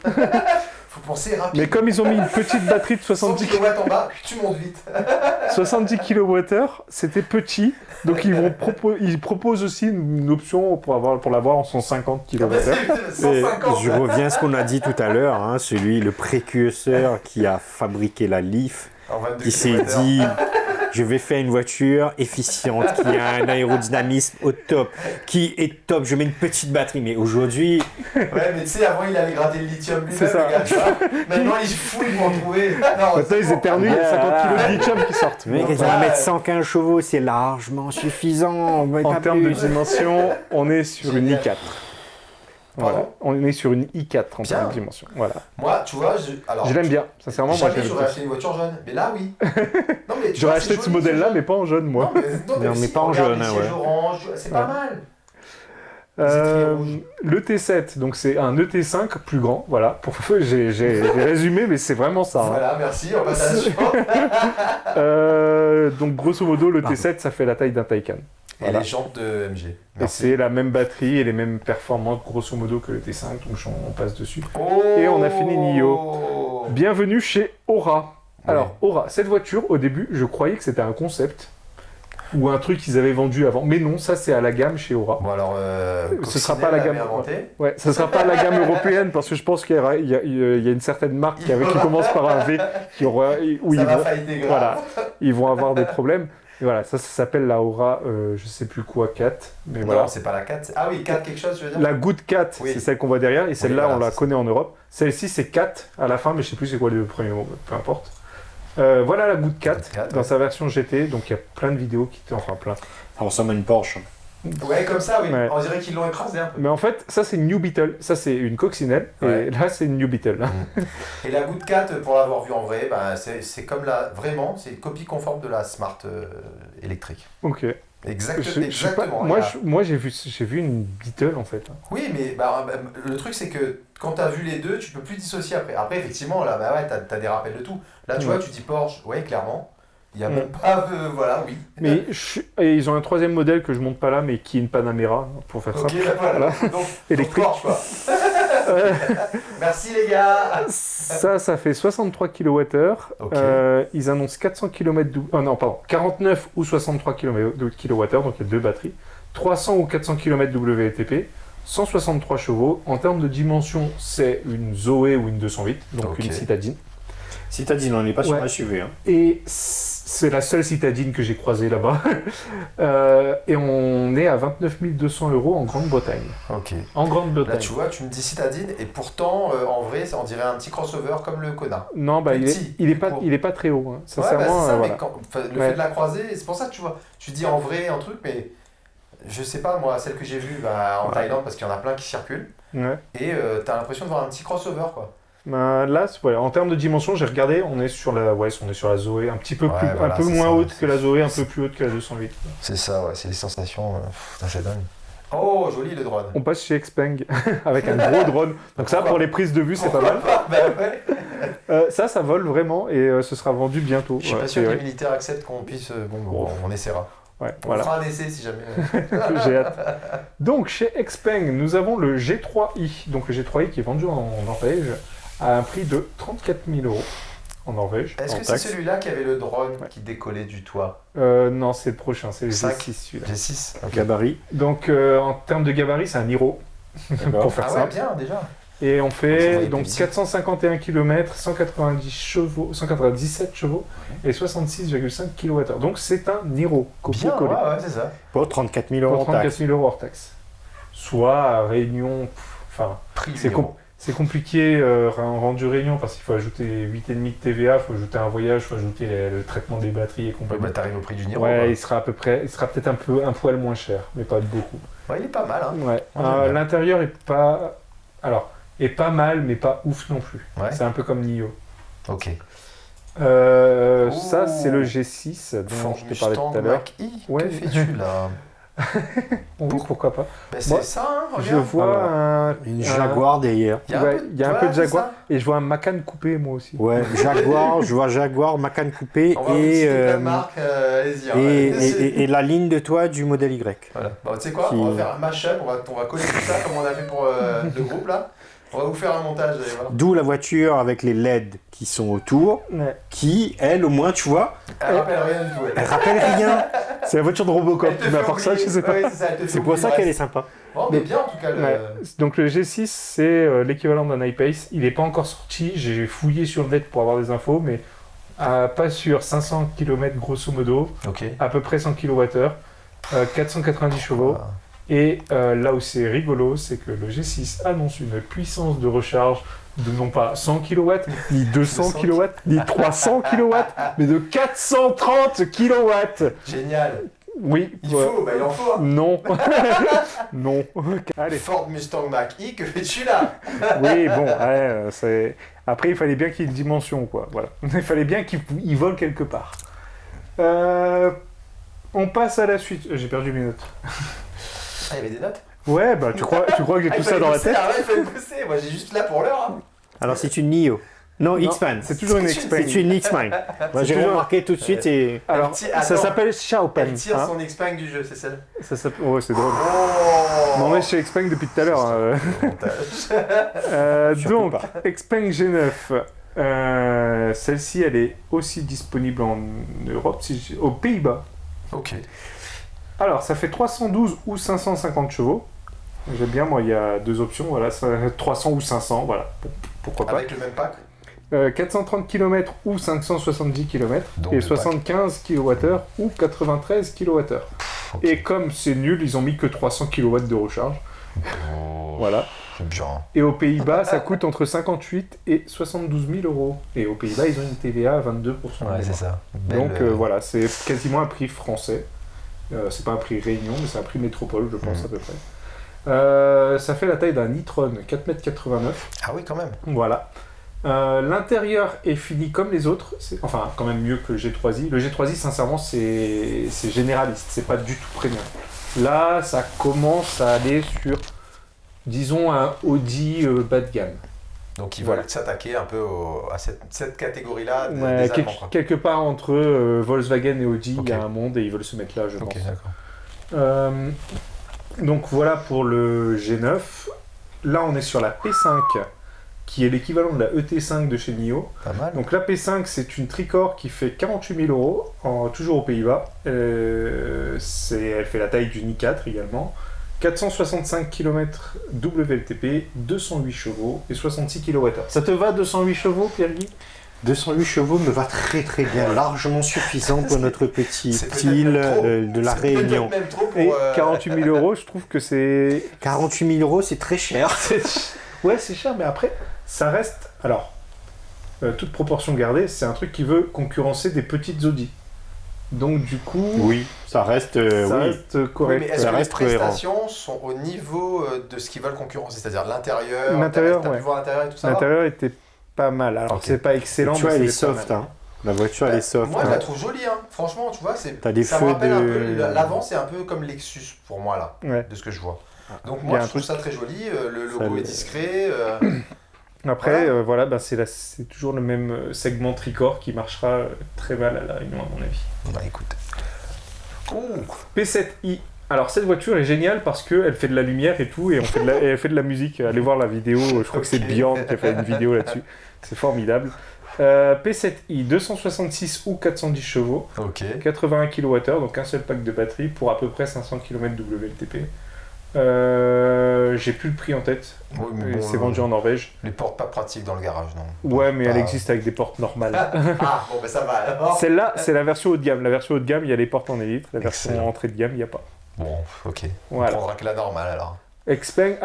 Faut penser rapide. Mais comme ils ont mis une petite batterie de 70 kW en bas, tu montes vite. 70 kWh, c'était petit. Donc ils proposent aussi une option pour l'avoir en 150 kWh. Je reviens à ce qu'on a dit tout à l'heure, hein, le précurseur qui a fabriqué la Leaf, qui s'est dit... Je vais faire une voiture efficiente, qui a un aérodynamisme au top, qui est top. Je mets une petite batterie, mais aujourd'hui... Ouais, mais tu sais, avant, il allait gratter le lithium lui-même, le gars, tu vois. Maintenant, il fouille pour en trouver. Maintenant, ils éternuent, il y a 50 kg de lithium qui sortent. Mais ils vont mettre 115 chevaux, c'est largement suffisant. En termes de dimension, on est sur une i4. Voilà. On est sur une i4 en termes de dimension. Voilà. Moi, tu vois, je l'aime bien. Sincèrement, moi, j'aurais acheté une voiture jaune. Mais là, oui. J'aurais acheté ce modèle-là, mais pas en jaune, moi. Non, mais pas en jaune. Orange, c'est pas mal. Le T7, donc c'est un ET5 plus grand, voilà. J'ai résumé, mais c'est vraiment ça. Voilà, hein. Merci, on passe à la suivante. Donc grosso modo, le T7, ça fait la taille d'un Taycan. Et les jantes de MG. Et c'est la même batterie et les mêmes performances grosso modo que le T5, donc on passe dessus. Oh, et on a fini NIO. Bienvenue chez Aura. Alors Aura, cette voiture, au début, je croyais que c'était un concept ou un truc qu'ils avaient vendu avant, mais non, ça c'est à la gamme chez Aura. Bon alors, ce sera pas la gamme. Ouais, ça sera pas la gamme européenne parce que je pense qu'il y a une certaine marque qui commence par un V qui aura où ils vont avoir des problèmes. Et voilà, ça s'appelle la Aura, je sais plus quoi, 4. Mais non, voilà. c'est pas la 4. Ah oui, 4 quelque chose, je veux dire. La Good 4, c'est celle qu'on voit derrière, et celle-là, on la connaît en Europe. Celle-ci, c'est 4 à la fin, mais je sais plus c'est quoi les deux premiers mots, peu importe. Voilà la Good 4 dans sa version GT, donc il y a plein de vidéos qui étaient, enfin plein. Ça ressemble à une Porsche. Ouais, comme ça, oui. Ouais. On dirait qu'ils l'ont écrasé un peu. Mais en fait, ça c'est une New Beetle. Ça c'est une coccinelle. Et là c'est une New Beetle. Et la Good 4, pour l'avoir vue en vrai, bah, c'est comme la. Vraiment, c'est une copie conforme de la Smart électrique. Ok. Exactement. Moi j'ai vu une Beetle en fait. Oui, mais le truc c'est que quand tu as vu les deux, tu peux plus dissocier après. Après, effectivement, là, tu as des rappels de tout. Là, tu vois, tu dis Porsche, ouais, clairement. Il n'y a même pas. Voilà, oui. Mais et ils ont un troisième modèle que je monte pas là, mais qui est une Panamera, pour faire simple. Ok, voilà. Donc, électrique. Porsche, quoi. Merci les gars. Ça fait 63 kWh. Okay. Ils annoncent 400 km. Non, pardon, 49 ou 63 kWh, donc il y a deux batteries. 300 ou 400 km WLTP. 163 chevaux. En termes de dimension, c'est une Zoé ou une 208, donc une citadine. Citadine, on n'est pas sur un SUV. Hein. Et c'est la seule citadine que j'ai croisée là-bas. Et on est à 29 200 € en Grande-Bretagne. Ok. En Grande-Bretagne. Là, tu vois, tu me dis citadine, et pourtant, en vrai, on dirait un petit crossover comme le Kona. Non, bah, il est pas très haut. Hein. Sincèrement, c'est ça, voilà. mais le fait de la croiser, c'est pour ça que tu vois, tu dis en vrai un truc, mais je sais pas, moi, celle que j'ai vue en Thaïlande, parce qu'il y en a plein qui circulent, et t'as l'impression de voir un petit crossover, quoi. Bah, là, en termes de dimension, j'ai regardé, on est sur la Zoé, un petit peu un peu moins haute que la Zoé, un peu plus haute que la 208. C'est ça, c'est les sensations, c'est dingue. Oh, joli le drone. On passe chez Xpeng avec un gros drone. Donc ça, pour les prises de vue, c'est pas mal. Ça vole vraiment et ce sera vendu bientôt. Je suis pas sûr que les militaires acceptent qu'on puisse... on essaiera. Ouais, on fera un essai si jamais. J'ai hâte. Donc chez Xpeng, nous avons le G3i. Donc le G3i qui est vendu en Norvège à un prix de 34 000 € en Norvège. Est-ce que c'est celui-là qui avait le drone qui décollait du toit? Non, c'est le prochain, c'est le G6 celui-là. G6, okay. Gabarit. Donc en termes de gabarit, c'est un Niro. Pour faire ça. Bien déjà. Et on fait donc 451 km, 197 chevaux et 66,5 kWh. Donc c'est un Niro copié-collé. Ouais, c'est ça. Pour 34 000 € hors taxe. 34 000 € hors taxe. Soit à Réunion, enfin, c'est compliqué rendu Réunion parce qu'il faut ajouter 8,5 de TVA, il faut ajouter un voyage, il faut ajouter le traitement des batteries et compagnie. Ouais, bah t'arrives au prix du Niro. Ouais, il sera peut-être un poil moins cher, mais pas beaucoup. Ouais, il est pas mal. Hein. Ouais. L'intérieur est pas... Alors, est pas mal, mais pas ouf non plus. Ouais. C'est un peu comme Nio. Ok. Ça, c'est le G6 dont je te parlais tout à l'heure. Que fais-tu là? Oui, pourquoi pas. Ben c'est ça, hein, regarde. Je vois une Jaguar derrière. Il y a un peu de Jaguar. Et je vois un Macan coupé, moi aussi. Ouais, Jaguar, je vois Jaguar, Macan coupé et la ligne de toit du modèle Y. Voilà. Bon, tu sais quoi, on va faire un mashup, on va coller tout ça comme on a fait pour le groupe là. On va vous faire un montage, allez voir. D'où la voiture avec les LED qui sont autour, qui, elle, au moins, tu vois... Elle rappelle rien du tout. Elle rappelle rien. C'est la voiture de Robocop, mais à part ça, je sais pas. Ouais, c'est pour ça qu'elle est sympa. Bon, mais bien en tout cas. Donc le G6, c'est l'équivalent d'un iPace. Il n'est pas encore sorti, j'ai fouillé sur le net pour avoir des infos, mais pas sûr, 500 km grosso modo, à peu près 100 kWh, 490 chevaux. Et là où c'est rigolo, c'est que le G6 annonce une puissance de recharge de non pas 100 kW, ni 200 kW, ni 300 kW, mais de 430 kW. Génial. Oui. Il en faut. Hein. Non. Non. Allez, Ford Mustang Mach-E, que fais-tu là? Oui, bon, c'est... Après, il fallait bien qu'il y ait une dimension, quoi. Voilà. Il fallait bien qu'il vole quelque part. On passe à la suite. J'ai perdu mes notes. Ah, il y avait des notes? Ouais, bah tu crois que j'ai tout ça dans la tête? Ah ouais, il fallait bosser. Moi, j'ai juste là pour l'heure. Hein. Alors, c'est une Nio. Non, X-Man. C'est toujours une X-Man. C'est une X-Man. Moi, j'ai remarqué tout de suite et... Alors, ça s'appelle Xiaopan. Elle tire son X-Man du jeu, c'est ça? Oh, c'est drôle. Non, mais chez Xpeng depuis tout à l'heure. Donc, Xpeng G9. Celle-ci, elle est aussi disponible en Europe, aux Pays-Bas. Ok. Alors, ça fait 312 ou 550 chevaux. J'aime bien, moi, il y a deux options. Voilà, 300 ou 500, voilà. Pourquoi pas. Avec le même pack 430 km ou 570 km. Et 75 kWh ou 93 kWh. Okay. Et comme c'est nul, ils ont mis que 300 kW de recharge. Voilà. C'est bien. Et aux Pays-Bas, ça coûte entre 58 et 72 000 €. Et aux Pays-Bas, ils ont une TVA à 22%. Ouais, c'est ça. Donc voilà, c'est quasiment un prix français. C'est pas un prix Réunion, mais c'est un prix métropole, je pense, à peu près. Ça fait la taille d'un e-tron, 4,89 m. Ah oui, quand même. Voilà. L'intérieur est fini comme les autres, enfin quand même mieux que le G3i. Le G3i, sincèrement, c'est généraliste, c'est pas du tout premium. Là, ça commence à aller sur, disons, un Audi bas de gamme. Donc ils veulent s'attaquer un peu à cette catégorie-là des Allemands, quelque part entre Volkswagen et Audi, il y a un monde et ils veulent se mettre là, je pense. D'accord. Donc voilà pour le G9. Là, on est sur la P5, qui est l'équivalent de la ET5 de chez NIO. Pas mal. Donc la P5, c'est une tricorps qui fait 48 000 €, toujours aux Pays-Bas. Elle fait la taille d'une i4 également. 465 km WLTP, 208 chevaux et 66 kWh. Ça te va 208 chevaux, Pierre-Guy ? 208 chevaux me va très très bien, largement suffisant pour notre petite île de la Réunion. Même trop pour, Et 48 000 euros, je trouve que c'est... 48 000 euros, c'est très cher. Ouais, c'est cher, mais après, ça reste... Alors, toute proportion gardée, c'est un truc qui veut concurrencer des petites Audi. Donc du coup... Oui, ça reste correct. Oui, mais est-ce que les prestations sont au niveau de ce qu'ils veulent concurrencer? C'est-à-dire l'intérieur, t'as pu voir l'intérieur et tout ça? L'intérieur était pas mal. Alors c'est pas excellent, mais elle est soft. Hein. La voiture, elle est soft. Moi, je la trouve jolie. Hein. Franchement, tu vois, ça me rappelle un peu... L'avant, c'est un peu comme Lexus, pour moi, là, de ce que je vois. Donc moi, je trouve ça très joli. Le logo est discret. Après, c'est toujours le même segment Tricor qui marchera très mal à La Réunion, à mon avis. Bah écoute. P7i. Alors cette voiture est géniale parce qu'elle fait de la lumière et tout, et elle fait de la musique. Allez voir la vidéo, je crois que c'est Bjorn qui a fait une vidéo là-dessus. C'est formidable. P7i, 266 ou 410 chevaux, 81 kWh, donc un seul pack de batterie pour à peu près 500 km WLTP. J'ai plus le prix en tête. Oui, c'est vendu en Norvège. Les portes pas pratiques dans le garage, non? Ouais, mais elle existe avec des portes normales. Bon, ben ça va alors. Celle-là, c'est la version haut de gamme. La version haut de gamme, il y a les portes en élite. La version entrée de gamme, il n'y a pas. Bon, ok. Voilà. On prendra que la normale alors. Xpeng,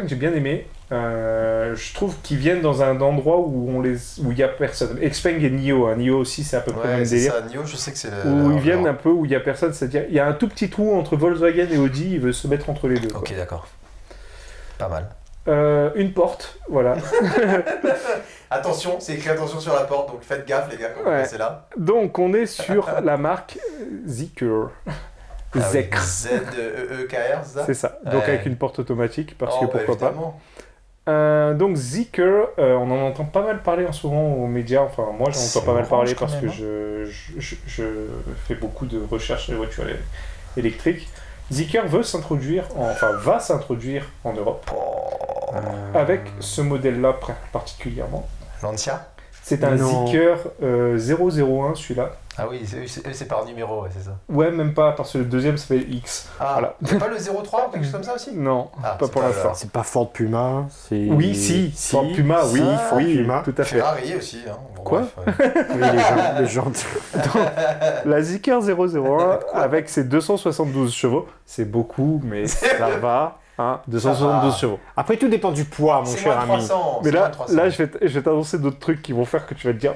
j'ai bien aimé. Je trouve qu'ils viennent dans un endroit où il n'y a personne. Xpeng et NIO. Hein. NIO aussi, c'est à peu près le même délire. Ça. NIO, je sais que c'est... Où ils viennent un peu où il n'y a personne. C'est-à-dire, il y a un tout petit trou entre Volkswagen et Audi. Il veut se mettre entre les deux. Ok, quoi. D'accord. Pas mal. Une porte, voilà. Attention, c'est écrit attention sur la porte, donc faites gaffe les gars quand vous passez là. Donc on est sur la marque Zeekr. Zeekr. Z-E-E-K-R, c'est ça? C'est ça, donc avec une porte automatique, parce que pourquoi évidemment. Donc Zeekr, on en entend pas mal parler en ce moment aux médias, enfin moi j'en entends pas mal parler parce que je fais beaucoup de recherches sur les voitures électriques. Zeekr va s'introduire en Europe avec ce modèle-là particulièrement. Lancia? C'est un Zeekr 001 celui-là. Ah oui, c'est par numéro, c'est ça. Ouais, même pas, parce que le deuxième s'appelle X. Voilà. C'est pas le 03 ou quelque chose comme ça aussi? Non, pas pour l'instant. C'est pas Ford Puma, c'est... Oui, si, Ford Puma, Ford Puma, tout à fait. Ferrari aussi, hein. Bon, quoi? Oui, les gens... La Zeekr 001, avec ses 272 chevaux, c'est beaucoup, mais ça va. 272 chevaux. Après, tout dépend du poids, mon cher ami. 300, mais là je vais t'annoncer d'autres trucs qui vont faire que tu vas te dire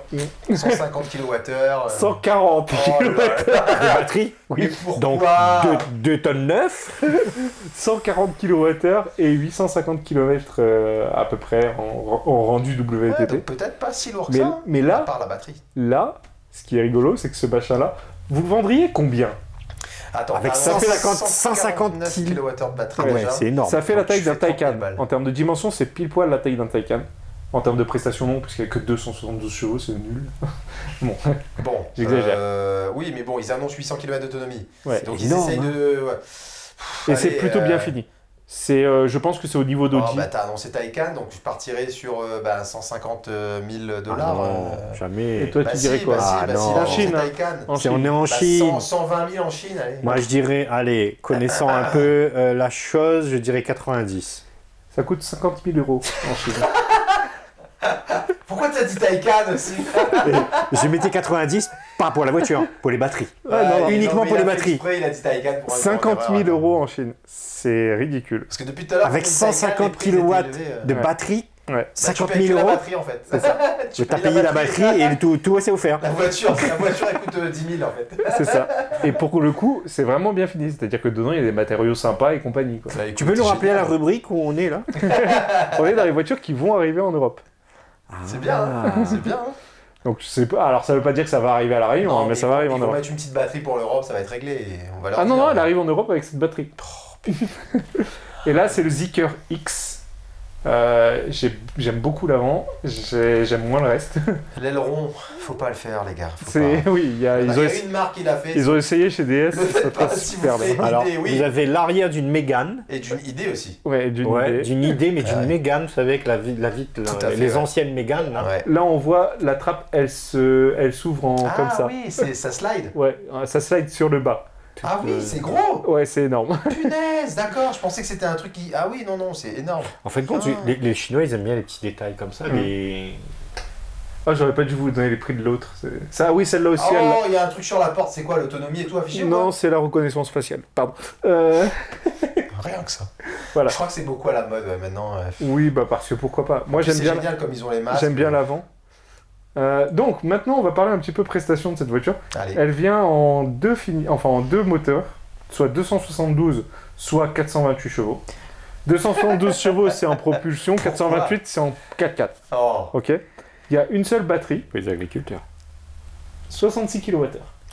150 kWh. 140 kWh de batterie. Oui, donc 2 tonnes 9. 140 kWh et 850 km à peu près en rendu WLTP. Donc peut-être pas si lourd que ça. Mais là, à part la batterie. Là, ce qui est rigolo, c'est que ce machin-là, vous le vendriez combien? Attends, avec ça fait 150 kWh de batterie déjà. C'est énorme. Ça fait la taille d'un Taycan. En termes de dimension, c'est pile poil la taille d'un Taycan. En termes de prestations, non, parce qu'il n'y a que 272 chevaux, c'est nul. Bon, j'exagère. Oui, mais bon, ils annoncent 800 km d'autonomie. Ouais. Donc ils essayent de... Et c'est plutôt bien fini. Je pense que c'est au niveau d'Audi. T'as annoncé Taycan, donc je partirais sur 150 000 $. Jamais. Et toi, tu dirais quoi? En Chine. On est en Chine. 120 000 en Chine, allez. Moi, je dirais, connaissant un peu la chose, je dirais 90. Ça coûte 50 000 € en Chine. Pourquoi t'as dit Taycan aussi? Je mettais 90, pas pour la voiture, pour les batteries. Uniquement pour les batteries. Il a dit Taycan pour 50 000 € en Chine. C'est ridicule. Parce que depuis tout à l'heure, avec 150 kW de batterie, 50 000 €. Batterie, en fait. C'est ça. Tu as payé la batterie et tout c'est offert. La voiture elle coûte 10 000 en fait. C'est ça. Et pour le coup, c'est vraiment bien fini. C'est-à-dire que dedans, il y a des matériaux sympas et compagnie. Quoi. Tu peux nous rappeler à la rubrique où on est là? On est dans les voitures qui vont arriver en Europe. C'est bien, c'est bien. Donc je sais pas. Alors ça veut pas dire que ça va arriver à la Réunion, mais ça va arriver en Europe. On va mettre une petite batterie pour l'Europe, ça va être réglé. Et on va non, elle arrive en Europe avec cette batterie. Et là, c'est le Zeekr X. J'aime beaucoup l'avant, j'aime moins le reste. L'aileron, faut pas le faire les gars. Oui, il y a une marque qui l'a fait. Ils ont essayé chez DS, ça passe si super bien. Alors, vous avez l'arrière d'une Mégane. Et d'une idée aussi. Ouais, d'une idée, mais d'une Mégane, vous savez, avec les anciennes Méganes. Là, on voit la trappe, elle s'ouvre comme ça. Ah oui, ça slide. Ouais, ça slide sur le bas. Ah oui, c'est gros. Ouais, c'est énorme. Punaise, d'accord, je pensais que c'était un truc qui... Ah oui, non, c'est énorme. En fait, les Chinois, ils aiment bien les petits détails comme ça. Ah, j'aurais pas dû vous donner les prix de l'autre. Ça, oui, celle-là aussi. Oh, il y a un truc sur la porte, c'est quoi, l'autonomie et tout affiché? Non, c'est la reconnaissance faciale. Pardon. Rien que ça. Voilà. Je crois que c'est beaucoup à la mode maintenant. Oui, bah parce que pourquoi pas. Moi, j'aime bien. C'est génial comme ils ont les masques. J'aime bien l'avant. Donc maintenant, on va parler un petit peu prestation de cette voiture. Allez. Elle vient en deux moteurs, soit 272, soit 428 chevaux. 272 chevaux, c'est en propulsion, 428, c'est en 4x4. Oh. Ok. Il y a une seule batterie. Pour les agriculteurs. 66 kWh.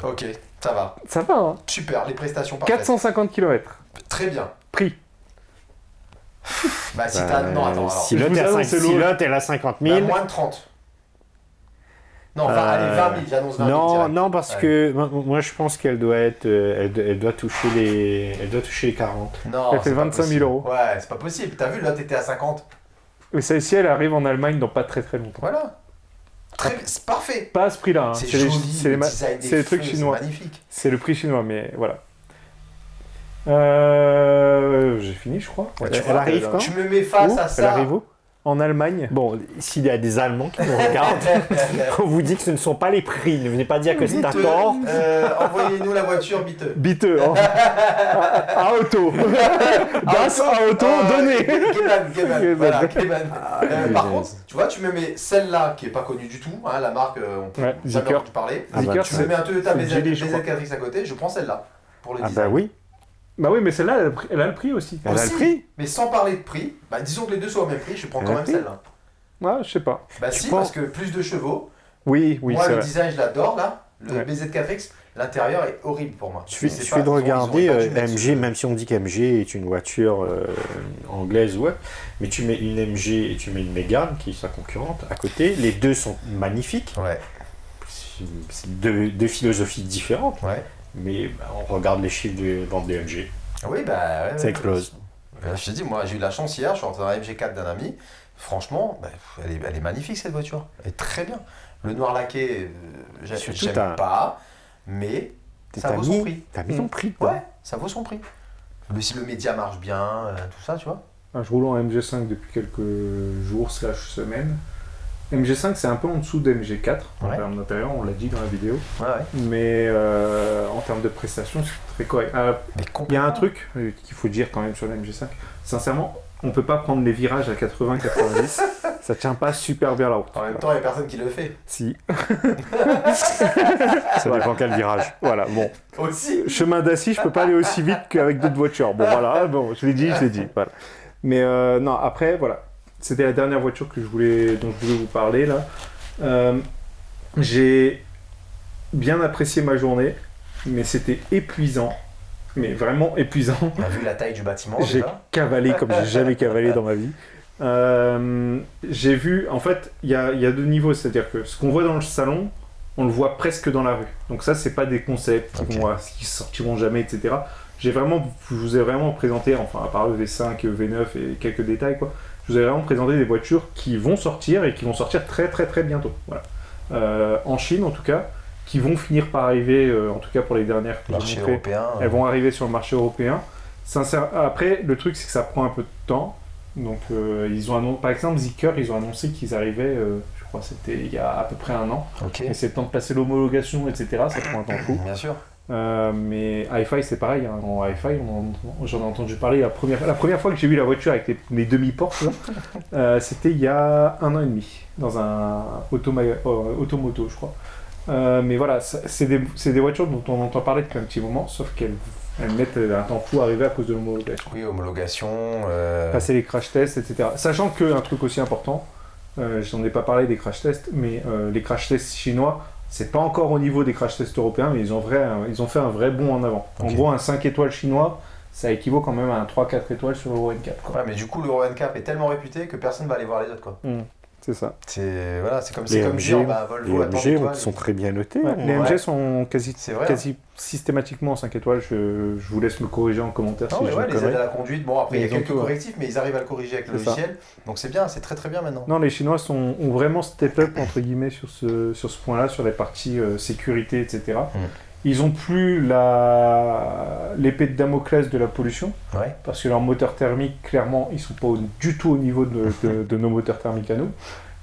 Ok, ça va. Ça va, hein. Super, les prestations parfaites. 450 km. Très bien. Prix. Bah si t'as... Non, attends, alors. Si l'autre elle a 50 000... Bah, moins de 30. Non, allez, 20 000, j'annonce 20 000 direct. Non, parce que moi je pense qu'elle doit être, elle doit toucher les 40. Non, elle fait 25 000 euros. Ouais, c'est pas possible. T'as vu, là t'étais à 50. Mais celle-ci, elle arrive en Allemagne dans pas très très longtemps. Voilà. C'est parfait. Pas à ce prix-là. Hein. C'est joli, c'est les trucs chinois. C'est magnifique. C'est le prix chinois, mais voilà. J'ai fini, je crois. Ouais, elle arrive quand? Tu me mets face à ça. Elle arrive où? En Allemagne. Bon, s'il y a des Allemands qui nous regardent, on vous dit que ce ne sont pas les prix. Ne venez pas dire que c'est un tort. Envoyez-nous la voiture biteux. Biteux. À auto. Das à auto, donné. Geban. Voilà, Geban. Par contre, tu vois, tu me mets celle-là qui est pas connue du tout, hein, la marque, on peut jamais entendu parler. Tu me mets un Toyota BZ4X à côté, je prends celle-là pour le design. Ah bah oui. Bah oui, mais celle-là, elle a le prix aussi. Elle a le prix. Mais sans parler de prix, bah disons que les deux soient au même prix, je prends quand même celle-là. Ouais, je sais pas. Bah si, parce que plus de chevaux. Oui, moi, le design, je l'adore, là. Le BZ4X, l'intérieur est horrible pour moi. Il suffit de regarder MG, même si on dit qu'MG est une voiture anglaise, ouais, mais tu mets une MG et tu mets une Mégane, qui est sa concurrente, à côté. Les deux sont magnifiques. Ouais. C'est deux philosophies différentes. Ouais. Mais on regarde les chiffres de vente des MG. Oui, bah ouais. Ça explose. Je te dis, moi j'ai eu la chance hier, je suis rentré dans la MG4 d'un ami. Franchement, bah, elle est magnifique cette voiture. Elle est très bien. Le noir laqué, j'aime pas, mais ça vaut son prix. T'as mis ton prix. Ouais, ça vaut son prix. Si le média marche bien, tout ça, tu vois. Je roule en MG5 depuis quelques jours / semaines. MG5 c'est un peu en dessous de MG4 en termes d'intérieur, on l'a dit dans la vidéo. Mais en termes de prestations, c'est très correct. Il y a un truc qu'il faut dire quand même sur la MG5. Sincèrement, on peut pas prendre les virages à 80-90. Ça tient pas super bien la route. En même temps, il y a personne qui le fait. Si. Ça dépend quel virage. Voilà, bon. Aussi. Chemin d'Assis, je peux pas aller aussi vite qu'avec d'autres voitures. Bon voilà, bon, je l'ai dit. Voilà. Mais non, après, voilà. C'était la dernière voiture dont je voulais vous parler là. J'ai bien apprécié ma journée, mais c'était épuisant, mais vraiment épuisant. On a vu la taille du bâtiment. J'ai cavalé comme j'ai jamais cavalé dans ma vie. J'ai vu, en fait, il y a deux niveaux, c'est-à-dire que ce qu'on voit dans le salon, on le voit presque dans la rue. Donc ça, c'est pas des concepts qui sortiront jamais, etc. Je vous ai vraiment présenté, enfin à part le V5, V9 et quelques détails quoi. Je vous ai vraiment présenté des voitures qui vont sortir et qui vont sortir très très très bientôt. Voilà. En Chine en tout cas, qui vont finir par arriver, en tout cas pour les dernières que j'ai montrées, elles vont arriver sur le marché européen. Après, le truc c'est que ça prend un peu de temps. Donc ils ont annoncé, par exemple Zeekr, ils ont annoncé qu'ils arrivaient, je crois que c'était il y a à peu près un an. Et c'est le temps de passer l'homologation, etc. Ça prend un temps fou. Bien sûr. Mais Hi-Fi c'est pareil, hein. En Hi-Fi j'en ai entendu parler la première fois que j'ai vu la voiture avec les demi-portes c'était il y a 1 an et demi dans un automoto je crois. Mais voilà, c'est des voitures dont on entend parler depuis un petit moment, sauf qu'elles mettent un temps fou à arriver à cause de l'homologation. Oui, homologation. Passer les crash tests, etc. Sachant qu'un truc aussi important, j'en ai pas parlé des crash tests, mais les crash tests chinois, c'est pas encore au niveau des crash tests européens, mais ils ont fait un vrai bond en avant. En gros, un 5 étoiles chinois, ça équivaut quand même à un 3-4 étoiles sur Euro NCAP. Quoi. Ouais, mais du coup, l'Euro NCAP est tellement réputé que personne va aller voir les autres. Quoi. C'est ça. C'est comme MG, Volvo à les MG sont très bien notés. Ouais, les MG sont quasi systématiquement en 5 étoiles. Je vous laisse me corriger en commentaire si je me les aides à la conduite. Bon, après, il y a quelques correctifs, mais ils arrivent à le corriger avec le logiciel. Donc c'est bien, c'est très très bien maintenant. Non, les Chinois ont vraiment step up, entre guillemets, sur ce point-là, sur les parties sécurité, etc. Ils n'ont plus l'épée de Damoclès de la pollution, parce que leurs moteurs thermiques, clairement, ils ne sont pas du tout au niveau de nos moteurs thermiques à nous.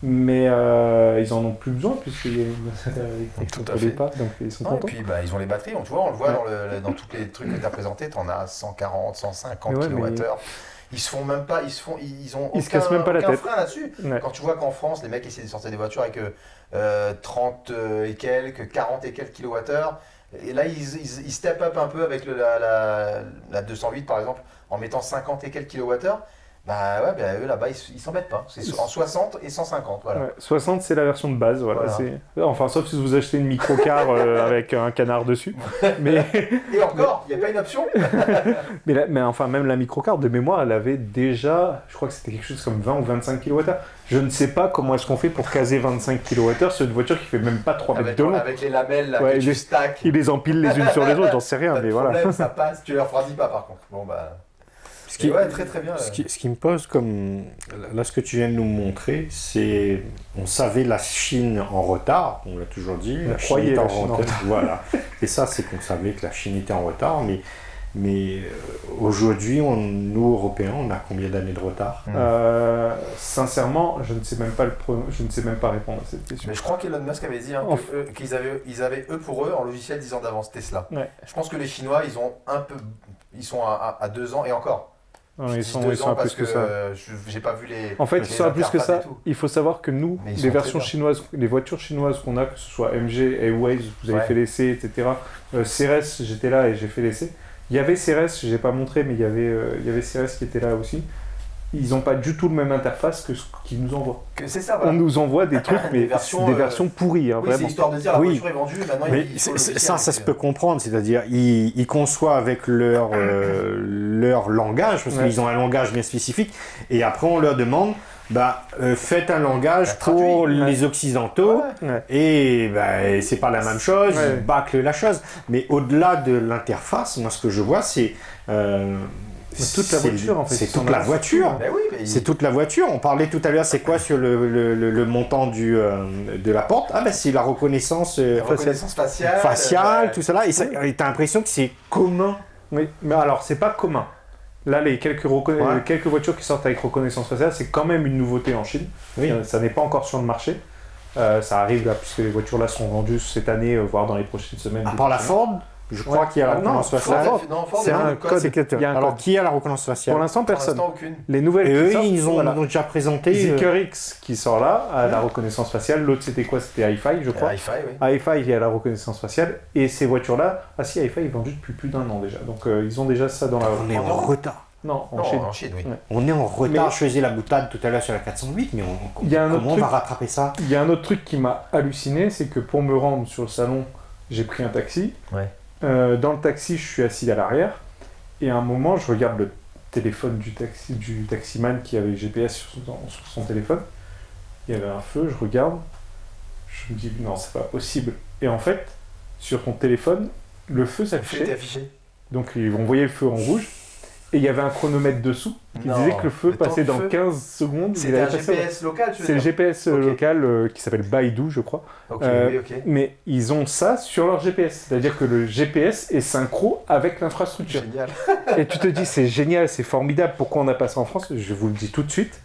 Mais ils en ont plus besoin puisqu'il y a une tout à fait pas, donc ils sont contents. Et puis ils ont les batteries, tu vois, on le voit dans tous les trucs que tu as présentés, tu en as 140, 150 kWh. Ils se font même pas, ils ont se cassent même pas la tête. Frein là-dessus. Quand tu vois qu'en France, les mecs essaient de sortir des voitures avec 30 et quelques, 40 et quelques kilowattheures, et là ils step up un peu avec la 208 par exemple, en mettant 50 et quelques kilowattheures. Eux là-bas ils s'embêtent pas. C'est en 60 et 150. Voilà. 60 c'est la version de base. Voilà. Enfin, sauf si vous achetez une microcar avec un canard dessus. Mais... Et encore, il n'y a pas une option. mais enfin, même la microcar de mémoire, elle avait déjà, je crois que c'était quelque chose comme 20 ou 25 kWh. Je ne sais pas comment est-ce qu'on fait pour caser 25 kWh sur une voiture qui fait même pas 3 mètres de long. Avec les lamelles là, que tu stacks. Ils les empilent les unes sur les autres, j'en sais rien. Mais voilà. Ça passe, tu les refroidis pas par contre. Bon bah... très très bien. Ce qui me pose comme... Là, ce que tu viens de nous montrer, c'est... On savait la Chine en retard, on l'a toujours dit. La Chine était en retard. Voilà. Et ça, c'est qu'on savait que la Chine était en retard, mais aujourd'hui, nous, Européens, on a combien d'années de retard? Sincèrement, je ne sais même pas répondre à cette question. Mais je crois qu'Elon Musk avait dit qu'ils avaient, eux, pour eux, en logiciel 10 ans d'avance Tesla. Ouais. Je pense que les Chinois, ils sont à 2 ans et encore. Non, ils sont à plus que ça. J'ai pas vu les. En fait, ils sont à plus que ça. Il faut savoir que nous, les versions chinoises, les voitures chinoises qu'on a, que ce soit MG, Airways, vous avez fait l'essai, etc. CRS, j'étais là et j'ai fait l'essai. Il y avait CRS, je n'ai pas montré, mais il y avait CRS qui était là aussi. Ils n'ont pas du tout le même interface que ce qu'ils nous envoient. C'est ça, voilà. On nous envoie des trucs, mais des versions pourries. Hein, oui, c'est histoire de dire la voiture est vendue, maintenant ça se peut comprendre, c'est-à-dire ils conçoivent avec leur langage, parce qu'ils ont un langage bien spécifique, et après on leur demande faites un langage pour les occidentaux, et c'est pas la même chose, ils bâclent la chose. Mais au-delà de l'interface, moi ce que je vois c'est... toute la voiture en fait. C'est toute la voiture. C'est toute la voiture. On parlait tout à l'heure, c'est quoi sur le montant de la porte? C'est la reconnaissance, faciale, tout cela. Et t'as l'impression que c'est commun. Oui, mais alors c'est pas commun. Là, les quelques voitures qui sortent avec reconnaissance faciale, c'est quand même une nouveauté en Chine. Oui. Ça n'est pas encore sur le marché. Ça arrive là, puisque les voitures là seront vendues cette année, voire dans les prochaines semaines. À part la Ford, je crois qu'il y a la reconnaissance faciale. C'est un code. Alors, qui a la reconnaissance faciale? Pour l'instant, personne. Les nouvelles et eux, ils ont déjà présenté. Zeekr X qui sort là, a la reconnaissance faciale. L'autre, c'était quoi? C'était Hi-Fi, je crois. Hi-Fi, il y a la reconnaissance faciale. Et ces voitures-là, Hi-Fi est vendu depuis plus d'un an déjà. Donc, ils ont déjà ça dans la... On est en retard. Non, en Chine, oui. Ouais. On est en retard. Je faisais la boutade tout à l'heure sur la 408, mais comment on va rattraper ça? Il y a un autre truc qui m'a halluciné, c'est que pour me rendre sur le salon, j'ai pris un taxi. Dans le taxi, je suis assis à l'arrière. Et à un moment, je regarde le téléphone du taximan qui avait le GPS sur son téléphone. Il y avait un feu, je regarde. Je me dis, non, c'est pas possible. Et en fait, sur ton téléphone, le feu s'affichait. Donc, on voyait le feu en rouge. Et il y avait un chronomètre dessous qui disait que le feu passait dans 15 secondes. C'était un GPS local, tu veux dire? C'est le GPS local qui s'appelle Baidu, je crois. Mais ils ont ça sur leur GPS. C'est-à-dire que le GPS est synchro avec l'infrastructure. Génial. Et tu te dis, c'est génial, c'est formidable. Pourquoi on a pas ça en France? Je vous le dis tout de suite.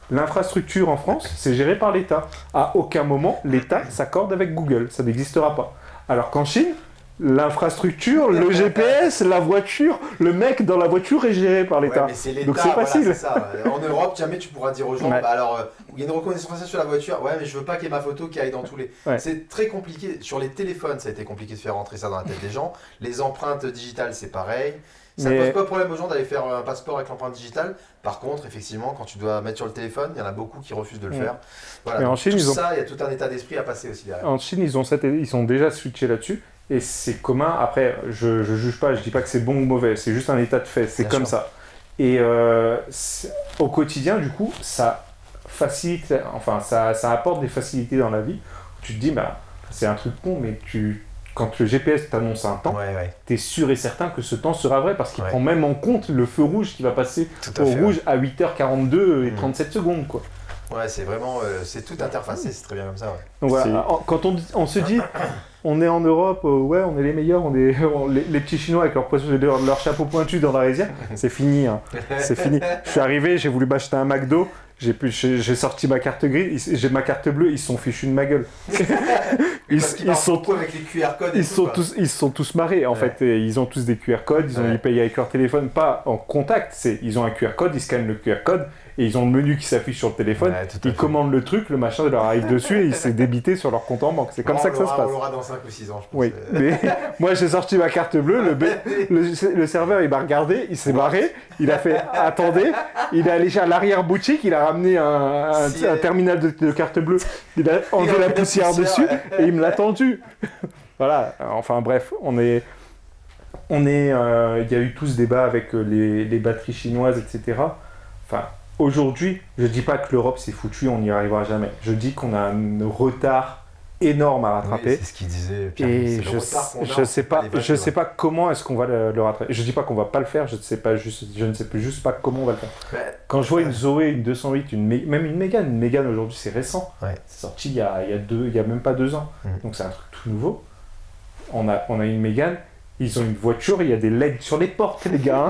L'infrastructure en France, c'est géré par l'État. À aucun moment, l'État s'accorde avec Google. Ça n'existera pas. Alors qu'en Chine, l'infrastructure, le GPS, la voiture, le mec dans la voiture est géré par l'État. Ouais, mais c'est l'État, donc c'est facile. Voilà, c'est ça. En Europe, jamais tu pourras dire aux gens, il y a une reconnaissance faciale sur la voiture, mais je veux pas qu'il y ait ma photo qui aille dans tous les... C'est très compliqué. Sur les téléphones, ça a été compliqué de faire rentrer ça dans la tête des gens. Les empreintes digitales, c'est pareil. Ça ne pose pas de problème aux gens d'aller faire un passeport avec l'empreinte digitale. Par contre, effectivement, quand tu dois mettre sur le téléphone, il y en a beaucoup qui refusent de le faire. Voilà. Mais en Chine, il y a tout un état d'esprit à passer aussi derrière. En Chine, ils sont déjà switchés là-dessus. Et c'est commun. Après, je juge pas, je dis pas que c'est bon ou mauvais. C'est juste un état de fait. C'est comme ça. Et au quotidien, du coup, ça facilite, ça apporte des facilités dans la vie. Tu te dis, c'est un truc con, mais quand le GPS t'annonce un temps, t'es sûr et certain que ce temps sera vrai parce qu'il prend même en compte le feu rouge qui va passer au rouge à 8h42 et 37 secondes, quoi. Ouais, c'est vraiment, c'est tout interfacé, c'est très bien comme ça. Donc voilà, quand on se dit, on est en Europe, on est les meilleurs, les petits Chinois avec leur chapeau pointu dans la rizière, c'est fini. C'est fini. Je suis arrivé, j'ai voulu m'acheter un McDo, j'ai sorti ma carte grise, j'ai ma carte bleue, ils se sont fichus de ma gueule. Ils sont avec les QR codes et ils se sont tous marrés en fait. Et ils ont tous des QR codes, ils payent avec leur téléphone, pas en contact. Ils ont un QR code, ils scannent le QR code et ils ont le menu qui s'affiche sur le téléphone. Ils commandent le truc, le machin leur arrive dessus et il s'est débité sur leur compte en banque. C'est comme ça que ça se passe. On l'aura dans 5 ou 6 ans, je pense. Oui, mais moi j'ai sorti ma carte bleue, le serveur il m'a regardé, il s'est barré, il a fait attendez, il est allé à l'arrière-boutique, il a ramené un terminal de carte bleue, il a enlevé la poussière dessus et il me l'a tendu. Voilà, enfin bref, il y a eu tout ce débat avec les batteries chinoises, etc. Enfin, aujourd'hui, je dis pas que l'Europe c'est foutu, on n'y arrivera jamais. Je dis qu'on a un retard énorme à rattraper. Oui, c'est ce qu'il disait. Pierre, et je sais pas comment est-ce qu'on va le rattraper. Je dis pas qu'on va pas le faire, je ne sais juste pas comment on va le faire. Quand je vois une Zoé, une 208, même une Mégane aujourd'hui c'est récent. Ouais. C'est sorti il y a même pas 2 ans. Donc c'est un truc tout nouveau. On a une Mégane, ils ont une voiture, il y a des LED sur les portes les gars.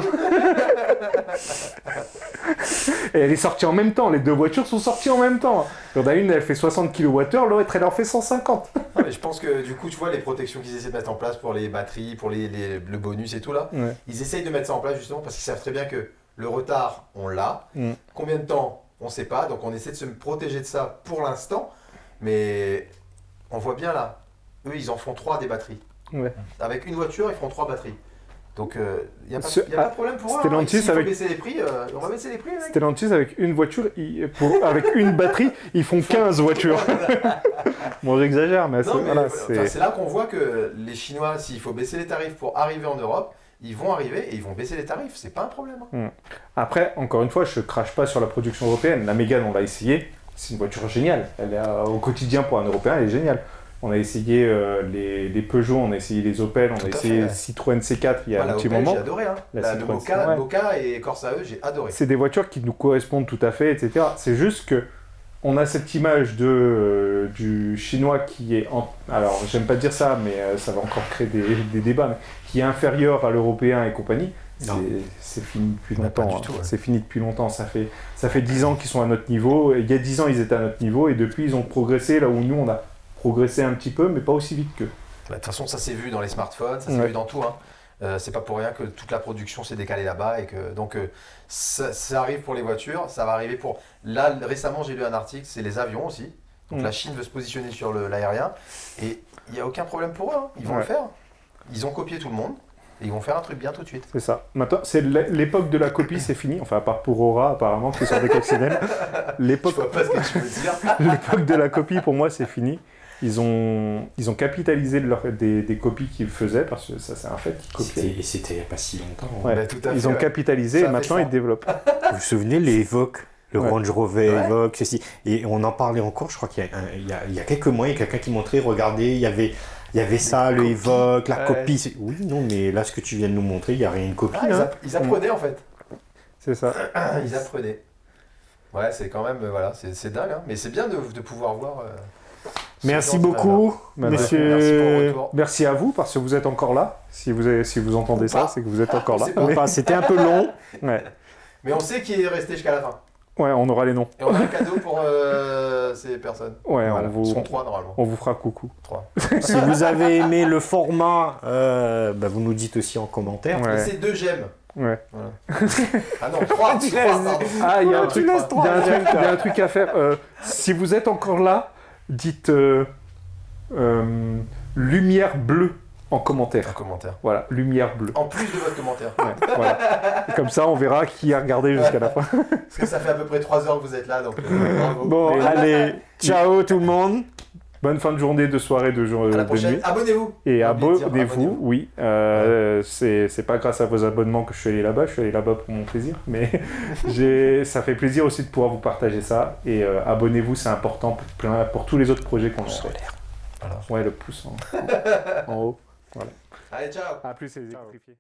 Et elle est sortie en même temps, les 2 voitures sont sorties en même temps. Il y en a une, elle fait 60 kWh, l'autre elle en fait 150. Non, mais je pense que du coup, tu vois, les protections qu'ils essaient de mettre en place pour les batteries, pour le bonus et tout là, ils essayent de mettre ça en place justement parce qu'ils savent très bien que le retard, on l'a. Combien de temps, on ne sait pas. Donc on essaie de se protéger de ça pour l'instant. Mais on voit bien là, eux ils en font 3 des batteries. Avec une voiture, ils feront 3 batteries. Donc, il n'y a pas de problème pour eux. Stellantis S'il faut baisser les prix, on va baisser les prix. Stellantis, avec une voiture, avec une batterie, ils font 15 voitures. Bon, j'exagère, mais c'est là qu'on voit que les Chinois, s'il faut baisser les tarifs pour arriver en Europe, ils vont arriver et ils vont baisser les tarifs. C'est pas un problème. Après, encore une fois, je ne crache pas sur la production européenne. La Mégane, on l'a essayé. C'est une voiture géniale. Elle est au quotidien pour un Européen, elle est géniale. On a essayé les Peugeot, on a essayé les Opel, on a essayé Citroën C4 il y a un petit moment. J'ai adoré, hein. Le Moka et Corsa E, j'ai adoré. C'est des voitures qui nous correspondent tout à fait, etc. C'est juste que on a cette image du chinois qui est, alors j'aime pas dire ça, mais ça va encore créer des débats, mais qui est inférieur à l'européen et compagnie. C'est fini depuis longtemps. Tout, C'est fini depuis longtemps. Ça fait 10 ans qu'ils sont à notre niveau. Il y a 10 ans, ils étaient à notre niveau, et depuis, ils ont progressé là où nous, on a progresser un petit peu, mais pas aussi vite qu'eux. De toute façon, ça s'est vu dans les smartphones, ça s'est vu dans tout. C'est pas pour rien que toute la production s'est décalée là-bas. Et que, donc, ça arrive pour les voitures, ça va arriver pour... Là, récemment, j'ai lu un article, c'est les avions aussi. Donc, la Chine veut se positionner sur l'aérien. Et il n'y a aucun problème pour eux. Ils vont le faire. Ils ont copié tout le monde. Et ils vont faire un truc bien tout de suite. C'est ça. Maintenant, c'est l'époque de la copie, c'est fini. Enfin, à part pour Aura, apparemment, qui est sur des coccinelles. Je vois pas ce que tu veux dire. L'époque de la copie, pour moi, c'est fini. Ils ont capitalisé des copies qu'ils faisaient, parce que ça, c'est un fait. Et c'était il n'y a pas si longtemps. Ils ont capitalisé et maintenant ils développent. Vous vous souvenez, les Evoque, le Range Rover Evoque, ceci. Et on en parlait encore, je crois qu'il y a quelques mois, il y a quelqu'un qui montrait, regardez, il y avait ça, le Evoque, la copie. Oui, non, mais là, ce que tu viens de nous montrer, il n'y a rien de copie. Ils apprenaient en fait. C'est ça. Ils apprenaient. Ouais, c'est quand même, voilà, c'est dingue, hein. Mais c'est bien de pouvoir voir... Merci beaucoup, monsieur. Merci à vous, parce que vous êtes encore là. Si vous entendez ça, c'est que vous êtes encore là. C'était un peu long. Mais on sait qui est resté jusqu'à la fin. Ouais, on aura les noms. Et on a un cadeau pour ces personnes. Ouais, voilà. Ils sont 3 normalement. On vous fera coucou. 3. Si vous avez aimé le format, vous nous dites aussi en commentaire. Et c'est 2 j'aime. Ouais. Voilà. Ah non, 3. Ah, il y a un truc à faire. Si vous êtes encore là, dites lumière bleue en commentaire. Voilà, lumière bleue. En plus de votre commentaire. Voilà. Et comme ça, on verra qui a regardé jusqu'à la fin. Parce que ça fait à peu près 3 heures que vous êtes là, donc bravo. Bon, allez, ciao tout le monde. Bonne fin de journée, de soirée, de jour, à la prochaine. nuit. Abonnez-vous. Et abonnez-vous, oui. C'est pas grâce à vos abonnements que je suis allé là-bas. Je suis allé là-bas pour mon plaisir. Mais ça fait plaisir aussi de pouvoir vous partager ça. Et abonnez-vous, c'est important pour tous les autres projets qu'on fait. Voilà. Ouais, le pouce en haut. Voilà. Allez, ciao. À plus, c'est électrifié.